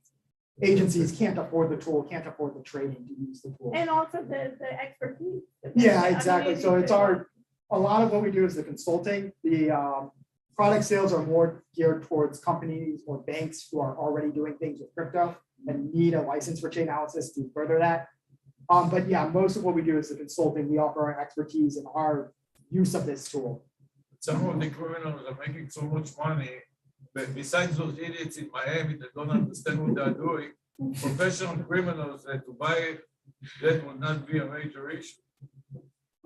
agencies can't afford the tool, can't afford the training to use the tool. And also the expertise. Yeah, exactly. So it's a lot of what we do is the consulting. The product sales are more geared towards companies or banks who are already doing things with crypto and need a license for Chainalysis to further that. But yeah, most of what we do is the consulting. We offer our expertise and our use of this tool. Some of the criminals are making so much money, but besides those idiots in Miami that don't understand what they're doing, professional criminals that to buy it, that would not be a major issue.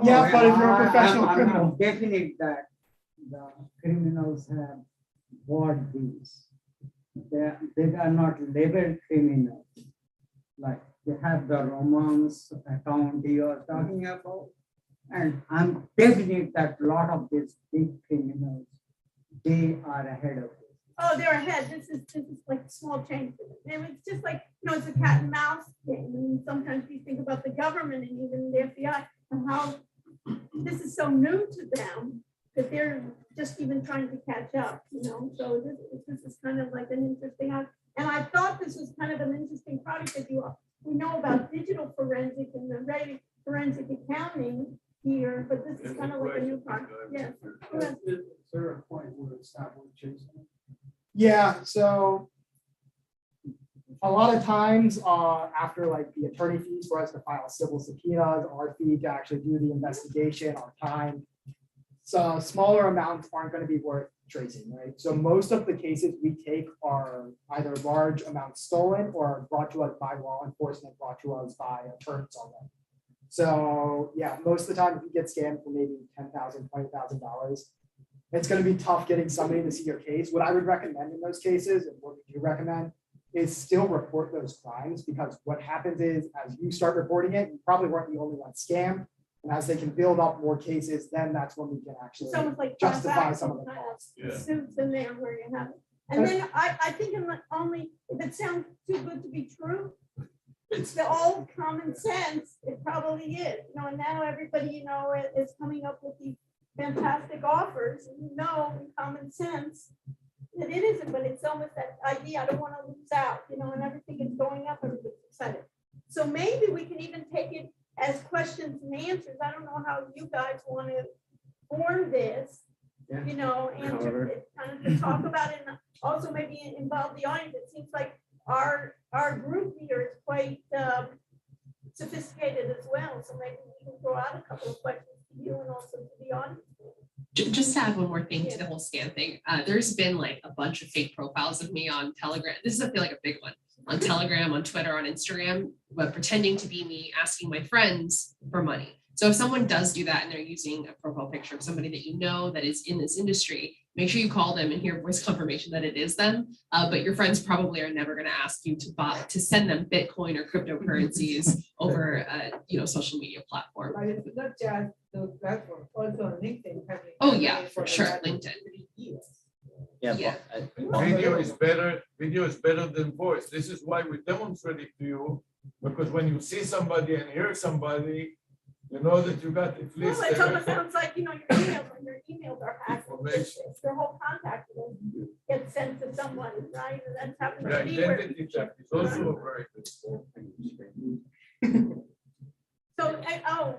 Yeah, but if you're a professional I'm criminal, definite that the criminals have bought these. They are not labeled criminals. Like they have the romance account you are talking about. And I'm definite that a lot of these big criminals, they are ahead of it. Oh, they're ahead. This is like small change for them. And it's just like, it's a cat and mouse game. And sometimes you think about the government and even the FBI and how this is so new to them that they're just even trying to catch up, So this is kind of like an interesting, and I thought this was kind of an interesting product that we know about digital forensic and the forensic accounting here, but this is kind of like a new product. Yes. Is there a point where it's not worth chasing? Yeah, so a lot of times, after like the attorney fees for us to file civil subpoenas, our fee to actually do the investigation, our time. So smaller amounts aren't going to be worth tracing, right? So most of the cases we take are either large amounts stolen or brought to us by law enforcement, brought to us by attorneys already. So yeah, most of the time if you get scammed for maybe $10,000, $20,000, it's going to be tough getting somebody to see your case. What I would recommend in those cases, and what we do recommend, is still report those crimes, because what happens is as you start reporting it, you probably weren't the only one scammed. And as they can build up more cases, then that's when we can actually It's almost like justify some of the kind costs. Yeah. suits in there where you have it. And then I think only, if it sounds too good to be true, it's the old common sense, it probably is, and now everybody, is coming up with these fantastic offers, and in common sense, that it isn't, but it's almost that idea, I don't want to lose out, and everything is going up, everybody's excited. So maybe we can even take it as questions and answers. I don't know how you guys want to form this, Yeah. answer it, kind of to talk about it, and also maybe involve the audience. It seems like our group here is quite sophisticated as well, so maybe we can throw out a couple of questions to you and also to the audience. Just to add one more thing to the whole scam thing, there's been like a bunch of fake profiles of me on Telegram. This is, I feel like, a big one on Telegram, on Twitter, on Instagram, but pretending to be me, asking my friends for money. So if someone does do that and they're using a profile picture of somebody that that is in this industry, make sure you call them and hear voice confirmation that it is them. But your friends probably are never going to ask you to send them Bitcoin or cryptocurrencies over social media platform. But it's not just those platforms, also on LinkedIn. Oh yeah, for sure, LinkedIn. Yeah. Video is better than voice. This is why we demonstrate it to you, because when you see somebody and hear somebody, you know that you got at least. Well, it almost sounds like, your emails are hacked. It's their whole contact will get sent to someone, right? And that's happened The to me. where- identity theft is also a very good. So,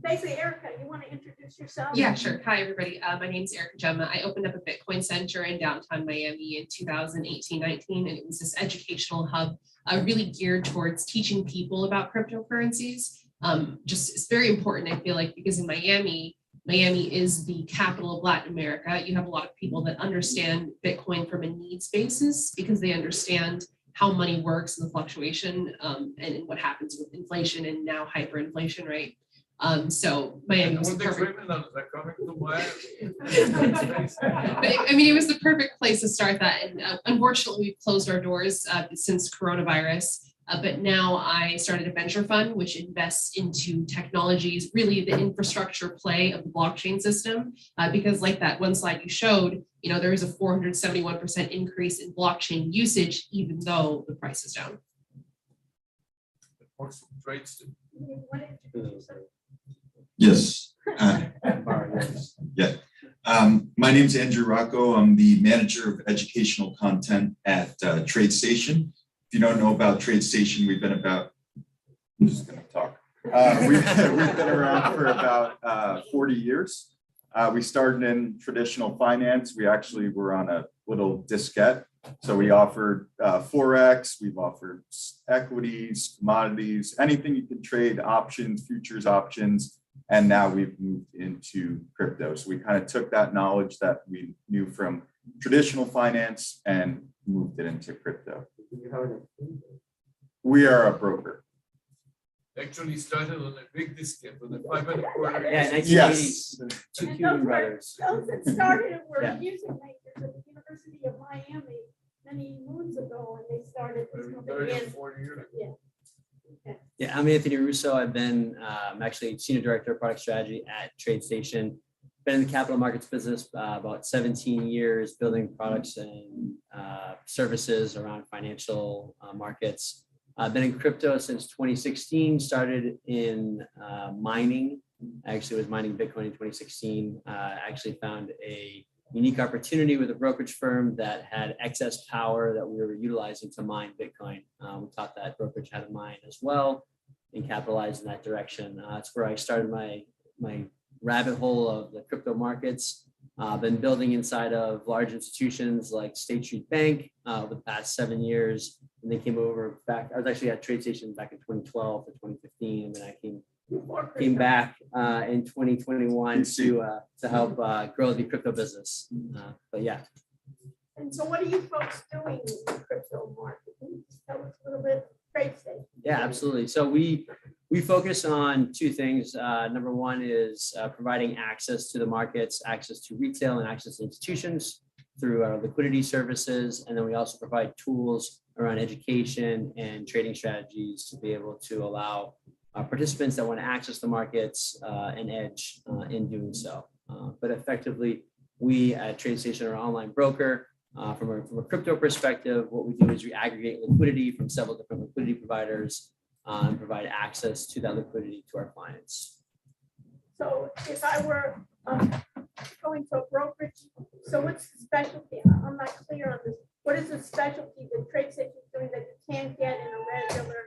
basically, Erica, you want to introduce yourself? Yeah, sure. Hi, everybody. My name's Erica Gemma. I opened up a Bitcoin center in downtown Miami in 2018-19, and it was this educational hub really geared towards teaching people about cryptocurrencies. It's very important, I feel like, because in Miami is the capital of Latin America. You have a lot of people that understand Bitcoin from a needs basis because they understand how money works and the fluctuation and what happens with inflation and now hyperinflation, right? So Miami was All the the perfect. criminals are coming to Miami. But it was the perfect place to start that. And unfortunately, we've closed our doors since coronavirus. But now I started a venture fund, which invests into technologies, really the infrastructure play of the blockchain system. Because like that one slide you showed, there is a 471% increase in blockchain usage, even though the price is down. You want to introduce yourself? Yes. Yeah. My name is Andrew Rocco. I'm the manager of educational content at TradeStation. If you don't know about TradeStation, I'm just going to talk. We've been around for about 40 years. We started in traditional finance. We actually were on a little diskette. So we offered Forex, we've offered equities, commodities, anything you can trade, options, futures options. And now we've moved into crypto. So we kind of took that knowledge that we knew from traditional finance and moved it into crypto. We are a broker. Actually started on a big discount on the 5.25. Yeah, 1980s. Yes. Two And Cuban brothers. Those that started it were Yeah. music makers at the University of Miami many moons ago, and they started this Maybe company. 30 or And 40 years. Yeah, I'm Anthony Russo. I've been actually Senior Director of Product Strategy at TradeStation. Been in the capital markets business about 17 years, building products and services around financial markets. I've been in crypto since 2016, started in mining. I actually was mining Bitcoin in 2016. Actually found a unique opportunity with a brokerage firm that had excess power that we were utilizing to mine Bitcoin. We thought that brokerage had a mine as well and capitalized in that direction. That's where I started my rabbit hole of the crypto markets. Been building inside of large institutions like State Street Bank over the past 7 years. And they came over back. I was actually at TradeStation back in 2012 to 2015. And then I came back in 2021 to help grow the crypto business. But yeah. And so what are you folks doing in the crypto market? Can you just tell us a little bit? TradeStation. Yeah, absolutely. So we focus on two things. Number one is providing access to the markets, access to retail and access to institutions through our liquidity services. And then we also provide tools around education and trading strategies to be able to allow participants that want to access the markets an edge in doing so. But effectively, we at TradeStation are an online broker. From a crypto perspective, what we do is we aggregate liquidity from several different liquidity providers and provide access to that liquidity to our clients. So if I were going to a brokerage, so what's the specialty? I'm not clear on this. What is the specialty that TradeStation is doing that you can't get in a regular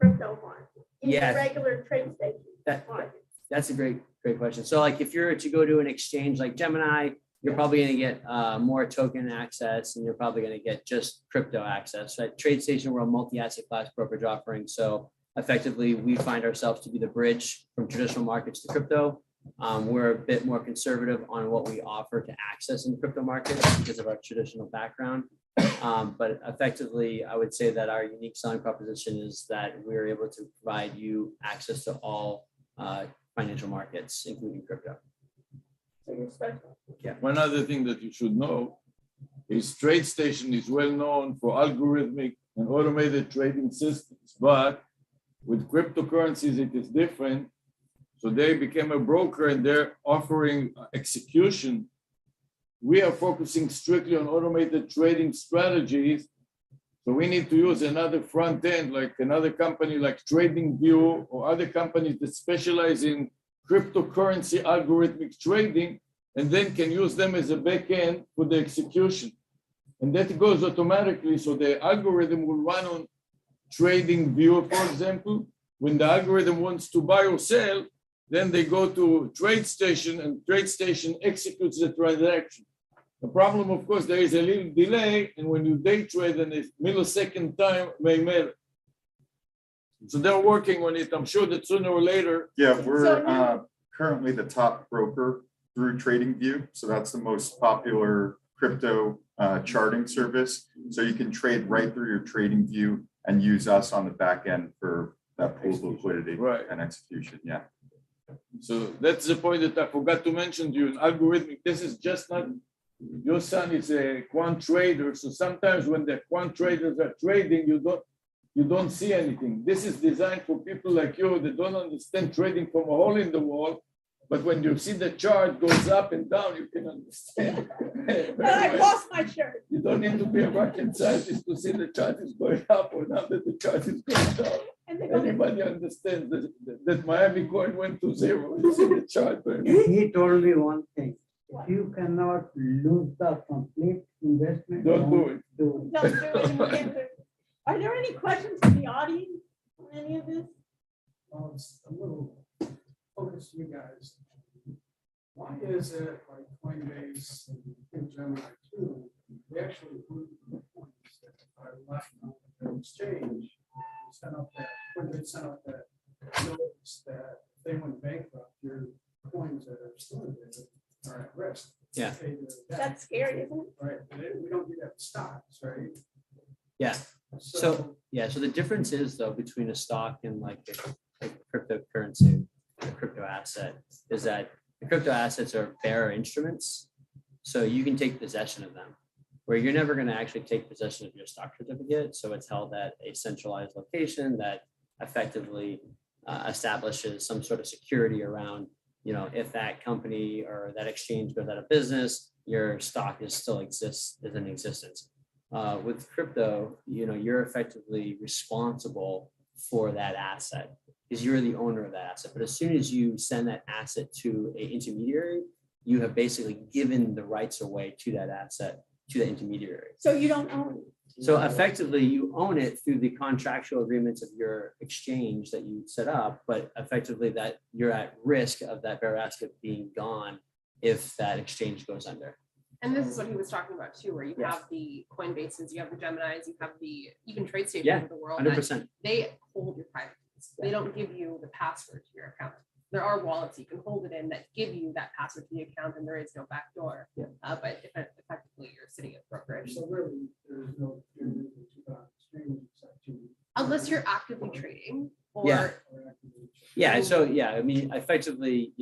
crypto market? In a regular TradeStation market? That's a great question. So like if you're to go to an exchange like Gemini, you're probably going to get more token access, and you're probably going to get just crypto access. So at TradeStation, we're a multi-asset class brokerage offering. So effectively, we find ourselves to be the bridge from traditional markets to crypto. We're a bit more conservative on what we offer to access in the crypto market because of our traditional background. But effectively, I would say that our unique selling proposition is that we're able to provide you access to all financial markets, including crypto. Yeah. One other thing that you should know is TradeStation is well known for algorithmic and automated trading systems, but with cryptocurrencies, it is different. So they became a broker and they're offering execution. We are focusing strictly on automated trading strategies. So we need to use another front end, like another company like TradingView or other companies that specialize in cryptocurrency algorithmic trading, and then can use them as a back end for the execution. And that goes automatically. So the algorithm will run on TradingView, for example. When the algorithm wants to buy or sell, then they go to TradeStation and TradeStation executes the transaction. The problem, of course, there is a little delay, and when you day trade, and a millisecond time may matter. So they're working on it. I'm sure that sooner or later. Yeah, we're currently the top broker through TradingView. So that's the most popular crypto charting service. So you can trade right through your TradingView and use us on the back end for that pooled liquidity and execution. Yeah. So that's the point that I forgot to mention to you. Algorithmic, this is just not, your son is a quant trader. So sometimes when the quant traders are trading, you don't see anything. This is designed for people like you that don't understand trading from a hole in the wall. But when you see the chart goes up and down, you can understand. I lost my shirt. You don't need to be a rocket scientist to see the chart is going up or now that the chart is going down. Anybody understands that Miami coin went to zero. You see the chart. He told me one thing. If you cannot lose the complete investment, Don't do it. Do Don't do it. Are there any questions from the audience on any of this? Well, it's a little focused to you guys. Why is it like Coinbase and Gemini too? They actually group the points that are left on the exchange. Coinbase sent out that notice that if they went bankrupt, your coins that are still in there are at risk. Yeah. That's scary, isn't it? Right. We don't do that with stocks, right? Yeah. So the difference is though between a stock and like a cryptocurrency, a crypto asset, is that the crypto assets are bearer instruments. So you can take possession of them, where you're never going to actually take possession of your stock certificate. So it's held at a centralized location that effectively establishes some sort of security around, if that company or that exchange goes out of business, your stock is in existence. With crypto, you're effectively responsible for that asset because you're the owner of that asset. But as soon as you send that asset to an intermediary, you have basically given the rights away to that asset to the intermediary. So you don't own it. So effectively, you own it through the contractual agreements of your exchange that you set up, but effectively that you're at risk of that bearer asset being gone if that exchange goes under. And this is what he was talking about too, where you Yeah. have the Coinbases, you have the Geminis, you have the even TradeStation Yeah, of the world. 100%. that They hold your private keys. They don't give you the password to your account. There are wallets you can hold it in that give you that password to the account, and there is no backdoor. Yeah. But effectively, you're sitting at brokerage. So really, there's no exchange except to. Unless you're actively trading Yeah. or Yeah, so yeah, I mean, effectively,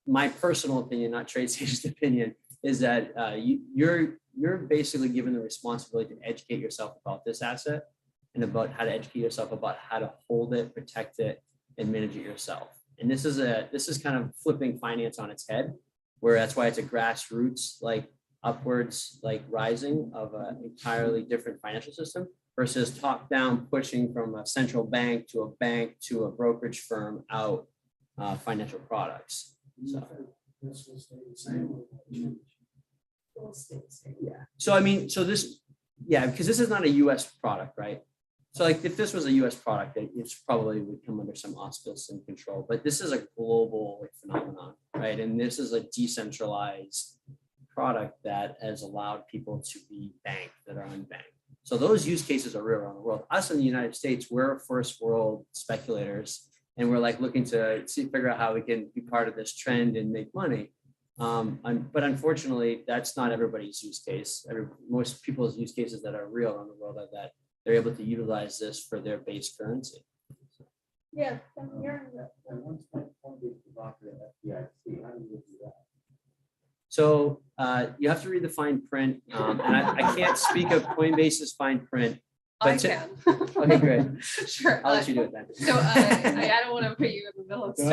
my personal opinion, not TradeStation's opinion, is that you're basically given the responsibility to educate yourself about this asset and about how to educate yourself about how to hold it, protect it, and manage it yourself. And this is kind of flipping finance on its head, where that's why it's a grassroots, like upwards, like rising of an entirely different financial system versus top down pushing from a central bank to a brokerage firm out financial products. So. This will stay the same. or will change? Yeah. So I mean, because this is not a US product, right? So like if this was a US product, it's probably would come under some auspice and control, but this is a global phenomenon, right? And this is a decentralized product that has allowed people to be banked that are unbanked. So those use cases are real around the world. Us in the United States, we're first world speculators, and we're like looking to figure out how we can be part of this trend and make money. But unfortunately, that's not everybody's use case. Most people's use cases that are real around the world are that they're able to utilize this for their base currency. Yeah. I'm hearing that. So you have to read the fine print, and I can't speak of Coinbase's fine print. I But can. Okay, great. Sure. I'll let you do it then. So I don't want to put you in the middle of stuff.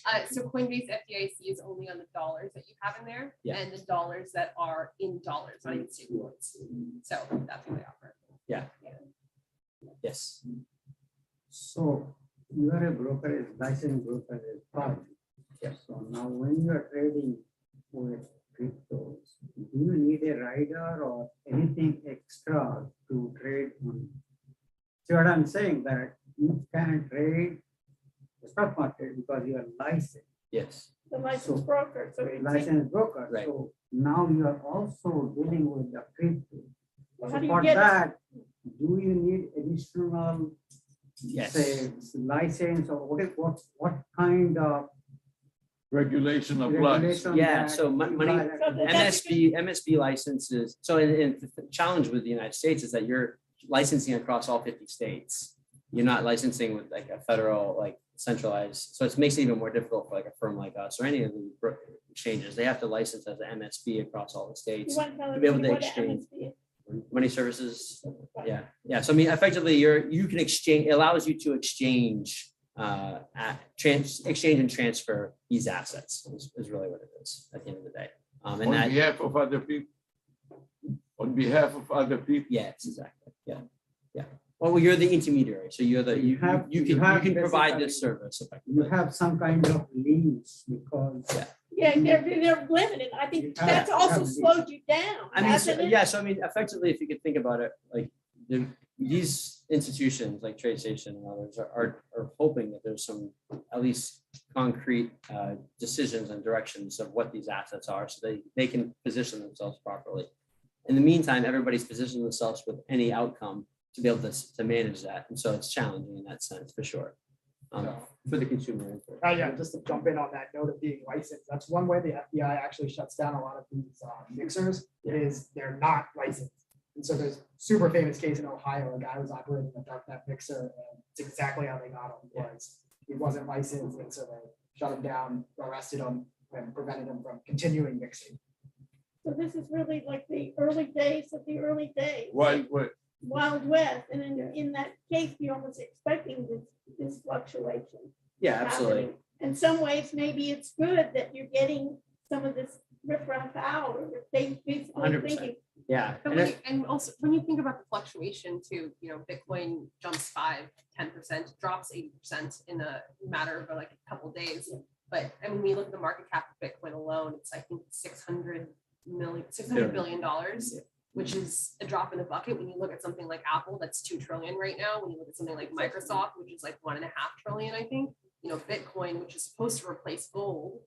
No. So Coinbase FDIC is only on the dollars that you have in there Yeah. and the dollars that are in dollars, not in stablecoins. So that's what they offer. Yes. So you are a broker, licensed broker is fine. Yes. So now when you are trading with cryptos, do you need a rider or anything extra to trade on? See what I'm saying, that you can trade the stock market because you are licensed, Yes. The licensed broker, so it's. licensed broker. Right. So now you are also dealing with the crypto. Well, So how do you for get it? that, do you need additional, Yes. say, license or what kind of Regulation applies. regulation? Yeah, that so money- apply that- So that's MSB licenses. So and the challenge with the United States is that you're licensing across all 50 states. You're not licensing with like a federal, like centralized. So it makes it even more difficult for like a firm like us or any of the exchanges. They have to license as an MSB across all the You states. want to tell To be able everybody to what an exchange. MSB is? Money services. Yeah. So I mean, effectively, you can exchange. It allows you to exchange, exchange and transfer these assets. Is really what it is at the end of the day. And On that, behalf of other people. On behalf of other people. yes, exactly. Yeah. Well, you're the intermediary, so you can provide this service You effectively. have some kind of leads because Yeah, they're limited. I think Yeah. that's also Yeah. slowed you down, I mean, hasn't it? yeah. So I mean, effectively, if you could think about it, like these institutions like TradeStation and others are hoping that there's some at least concrete decisions and directions of what these assets are, so they can position themselves properly. In the meantime, everybody's positioning themselves with any outcome to be able to manage that, and so it's challenging in that sense for sure, for the consumer. Yeah, just to jump in on that note of being licensed, that's one way the FBI actually shuts down a lot of these mixers is they're not licensed. And so there's super famous case in Ohio, a guy was operating a darknet mixer and it's exactly how they got him was he wasn't licensed and so they shut him down, arrested him and prevented him from continuing mixing. So this is really like the early days of the early days. What? Wild West, and in that case, you're almost expecting this fluctuation. Yeah, absolutely. happening. In some ways, maybe it's good that you're getting some of this riffraff out, or they basically 100%. thinking, Yeah. And also when you think about the fluctuation too, Bitcoin jumps 5-10%, drops 80% in a matter of like a couple of days. But I mean, when you look at the market cap of Bitcoin alone, it's I think $600 billion, which is a drop in the bucket. When you look at something like Apple, that's 2 trillion right now. When you look at something like Microsoft, which is like 1.5 trillion, I think, Bitcoin, which is supposed to replace gold,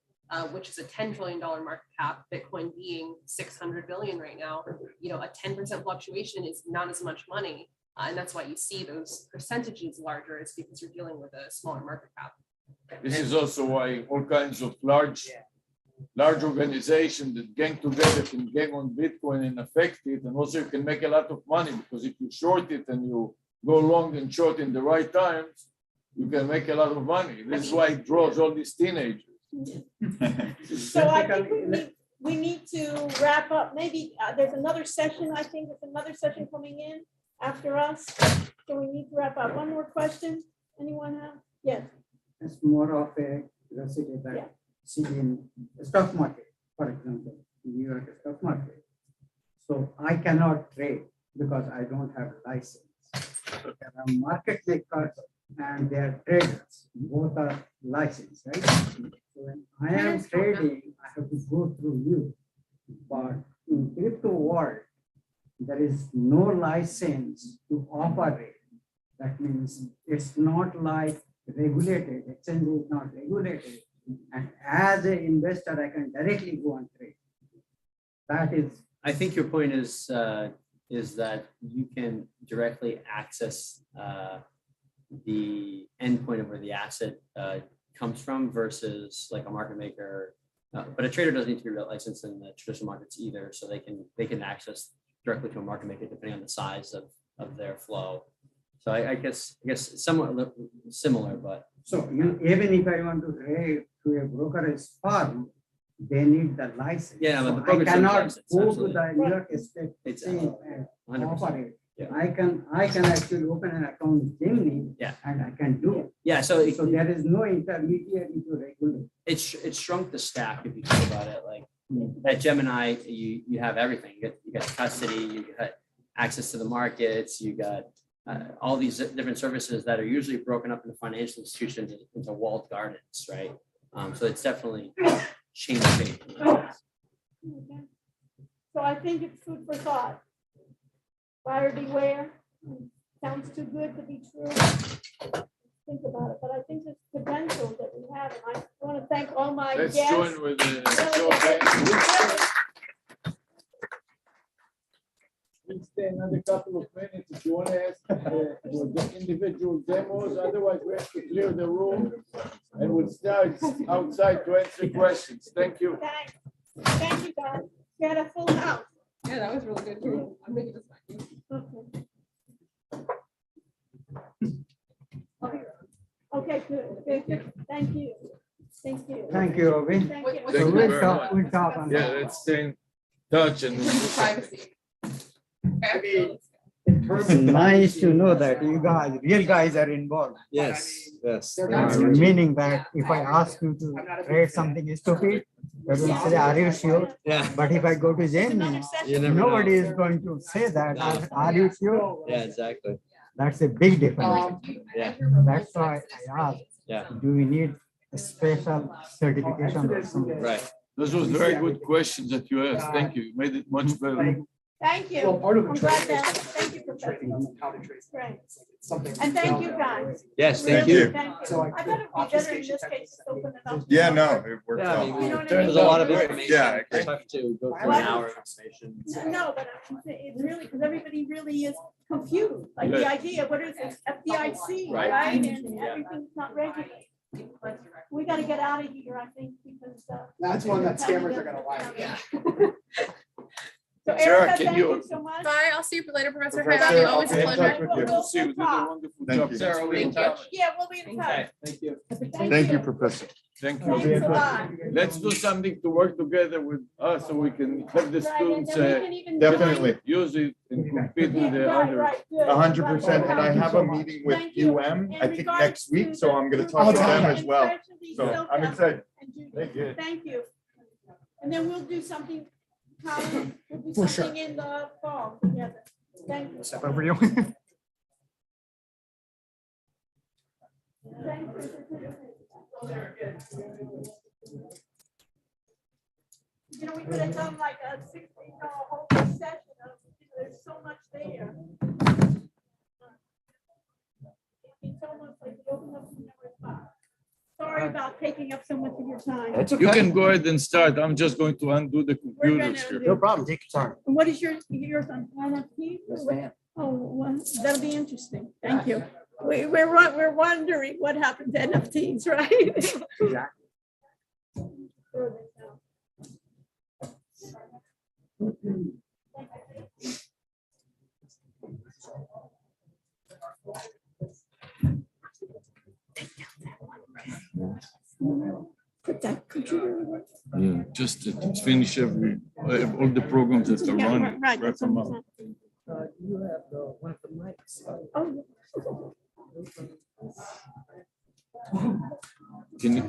which is a $10 trillion market cap, Bitcoin being 600 billion right now. A 10% fluctuation is not as much money. And that's why you see those percentages larger, is because you're dealing with a smaller market cap. This is also why all kinds of large organizations that gang together can gang on Bitcoin and affect it. And also you can make a lot of money, because if you short it and you go long and short in the right times, you can make a lot of money. This is why it draws all these teenagers. So I think we need to wrap up. Maybe there's another session, I think there's another session coming in after us. So we need to wrap up. One more question? Anyone have? Yes. It's more of a curiosity that Yeah. see in the stock market, for example, New York stock market. So I cannot trade because I don't have a license. There are market makers and they are traders, both are licensed, right? So when I am trading, I have to go through you. But in crypto world, there is no license to operate. That means it's not like regulated, exchange is not regulated. And as an investor, I can directly go and trade. That is. I think your point is that you can directly access the endpoint of where the asset comes from versus like a market maker. But a trader doesn't need to be licensed in the traditional markets either, so they can access directly to a market maker depending on the size of their flow. So I guess somewhat similar, but So even if I want to trade to a brokerage firm, they need the license. Yeah, but So the I brokerage firm cannot license, go to absolutely. the New York State it's Exchange 100%. and operate. Yeah. I can actually open an account with Gemini. Yeah. And I can do it. Yeah, so So there is no intermediary to regulate. it's shrunk the stack if you think about it. Like at Gemini, you have everything. You got custody, you got access to the markets, you got all these different services that are usually broken up into financial institutions into walled gardens, right? So it's definitely changing. Okay. So I think it's food for thought. Buyer beware. Sounds too good to be true. Think about it, but I think there's potential that we have, and I want to thank all my Let's guests. join with the We'll stay another couple of minutes if you want to ask for the individual demos. Otherwise, we have to clear the room and we'll start outside to answer questions. Thank you. Thanks. Thank you, guys. You had a full house. Yeah, that was really good. I'm making this back. Okay, good. Good. Thank you. Thank you. Thank you, Obi. Thank you. Thank you very much. We'll talk on Yeah, that. let's stay in touch and Privacy. Okay. In terms It's of the nice to IBC, know that you guys, real guys are involved. Yes, yes. They're not Meaning that if I ask you to trade something stupid, you will say, are you sure? Yeah, But if I go to Another Gemini, you session. never know. nobody is going to say that. No. Are you sure? Yeah, exactly. That's a big difference. Yeah. That's why I asked, Yeah, do we need a special certification or something? right. those was very good questions that you asked. Thank you. You made it much better. Thank Well, you. part of the I'm glad training that- is thank you for training how to trace. Great. It's something. And thank you, guys. Yes, thank Really, you. Thank you. So, I thought it'd be better in obfuscation this case to open it up. Yeah, no, it worked Yeah, I mean, out. You know what I there's mean? a lot of information. Yeah, I agree. It's tough to go through an hour of information. No, but it's really, because everybody really is confused, like the Yeah. idea, what is this, FDIC, Right. right? And everything's not regulated. We gotta get out of here, I think, because. That's one that scammers are gonna like. Yeah. So Sarah, Erica, can thank you- you so much. Bye. I'll see you later, Professor. Professor, Harvey. Always a I'll be in pleasure. touch with you. Good to see you. You did a wonderful Thank job. you. Sarah, we'll be in touch. Yeah, we'll be in touch. Okay, thank you. Thank you, Professor. Thank you. Thanks a lot. Let's do something to work together with us so we can have the Right, and students then we can even Definitely. use it and compete with the Right, other. right, good. 100%. And I have a meeting with Thank you. UM, In I think regards next week, to so the I'm gonna group talk to Oh, them okay. as well. especially So Silke I'm excited. and Judy. Thank you. Thank you. And then we'll do something, Colin, we'll do For sure. something in the fall together. Thank you. Step over you. Thank you. You know, we could have done like a 16-hour whole session of, there's so much there. It's almost like the open up the number 5. Sorry about about taking up so much of your time. That's You okay. can go ahead and start. I'm just going to undo the We're gonna computers here. undo- No problem. Take your time. And what is yours on NFT? Yes, ma'am. Oh, well, that'll be interesting. Thank you. We're wondering what happened to NFTs, right? Exactly. Put that computer away. Yeah, just to finish all the programs that are Yeah, running. right, wrap that's them what up. I'm saying. You have one of the mics. Oh, Can you,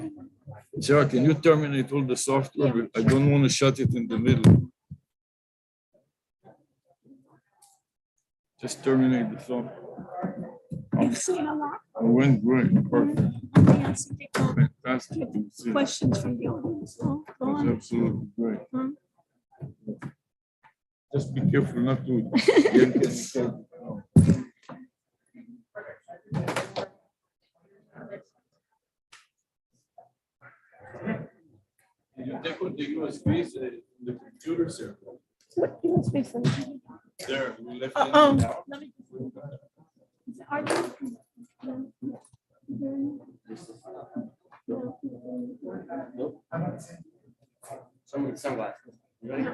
Sarah, can you terminate all the software? I don't want to shut it in the middle. Just terminate the software. you've seen a lot. It went great, perfect, Let me ask you fantastic. You see, it questions from the audience. Oh, go was on. absolutely great. Hmm. Just be careful not to get it. Did you take out the USBs in the computers here? What you want to speak for? There, we left Oh, it. oh, let me just- Are you? Some with sunglasses. You ready?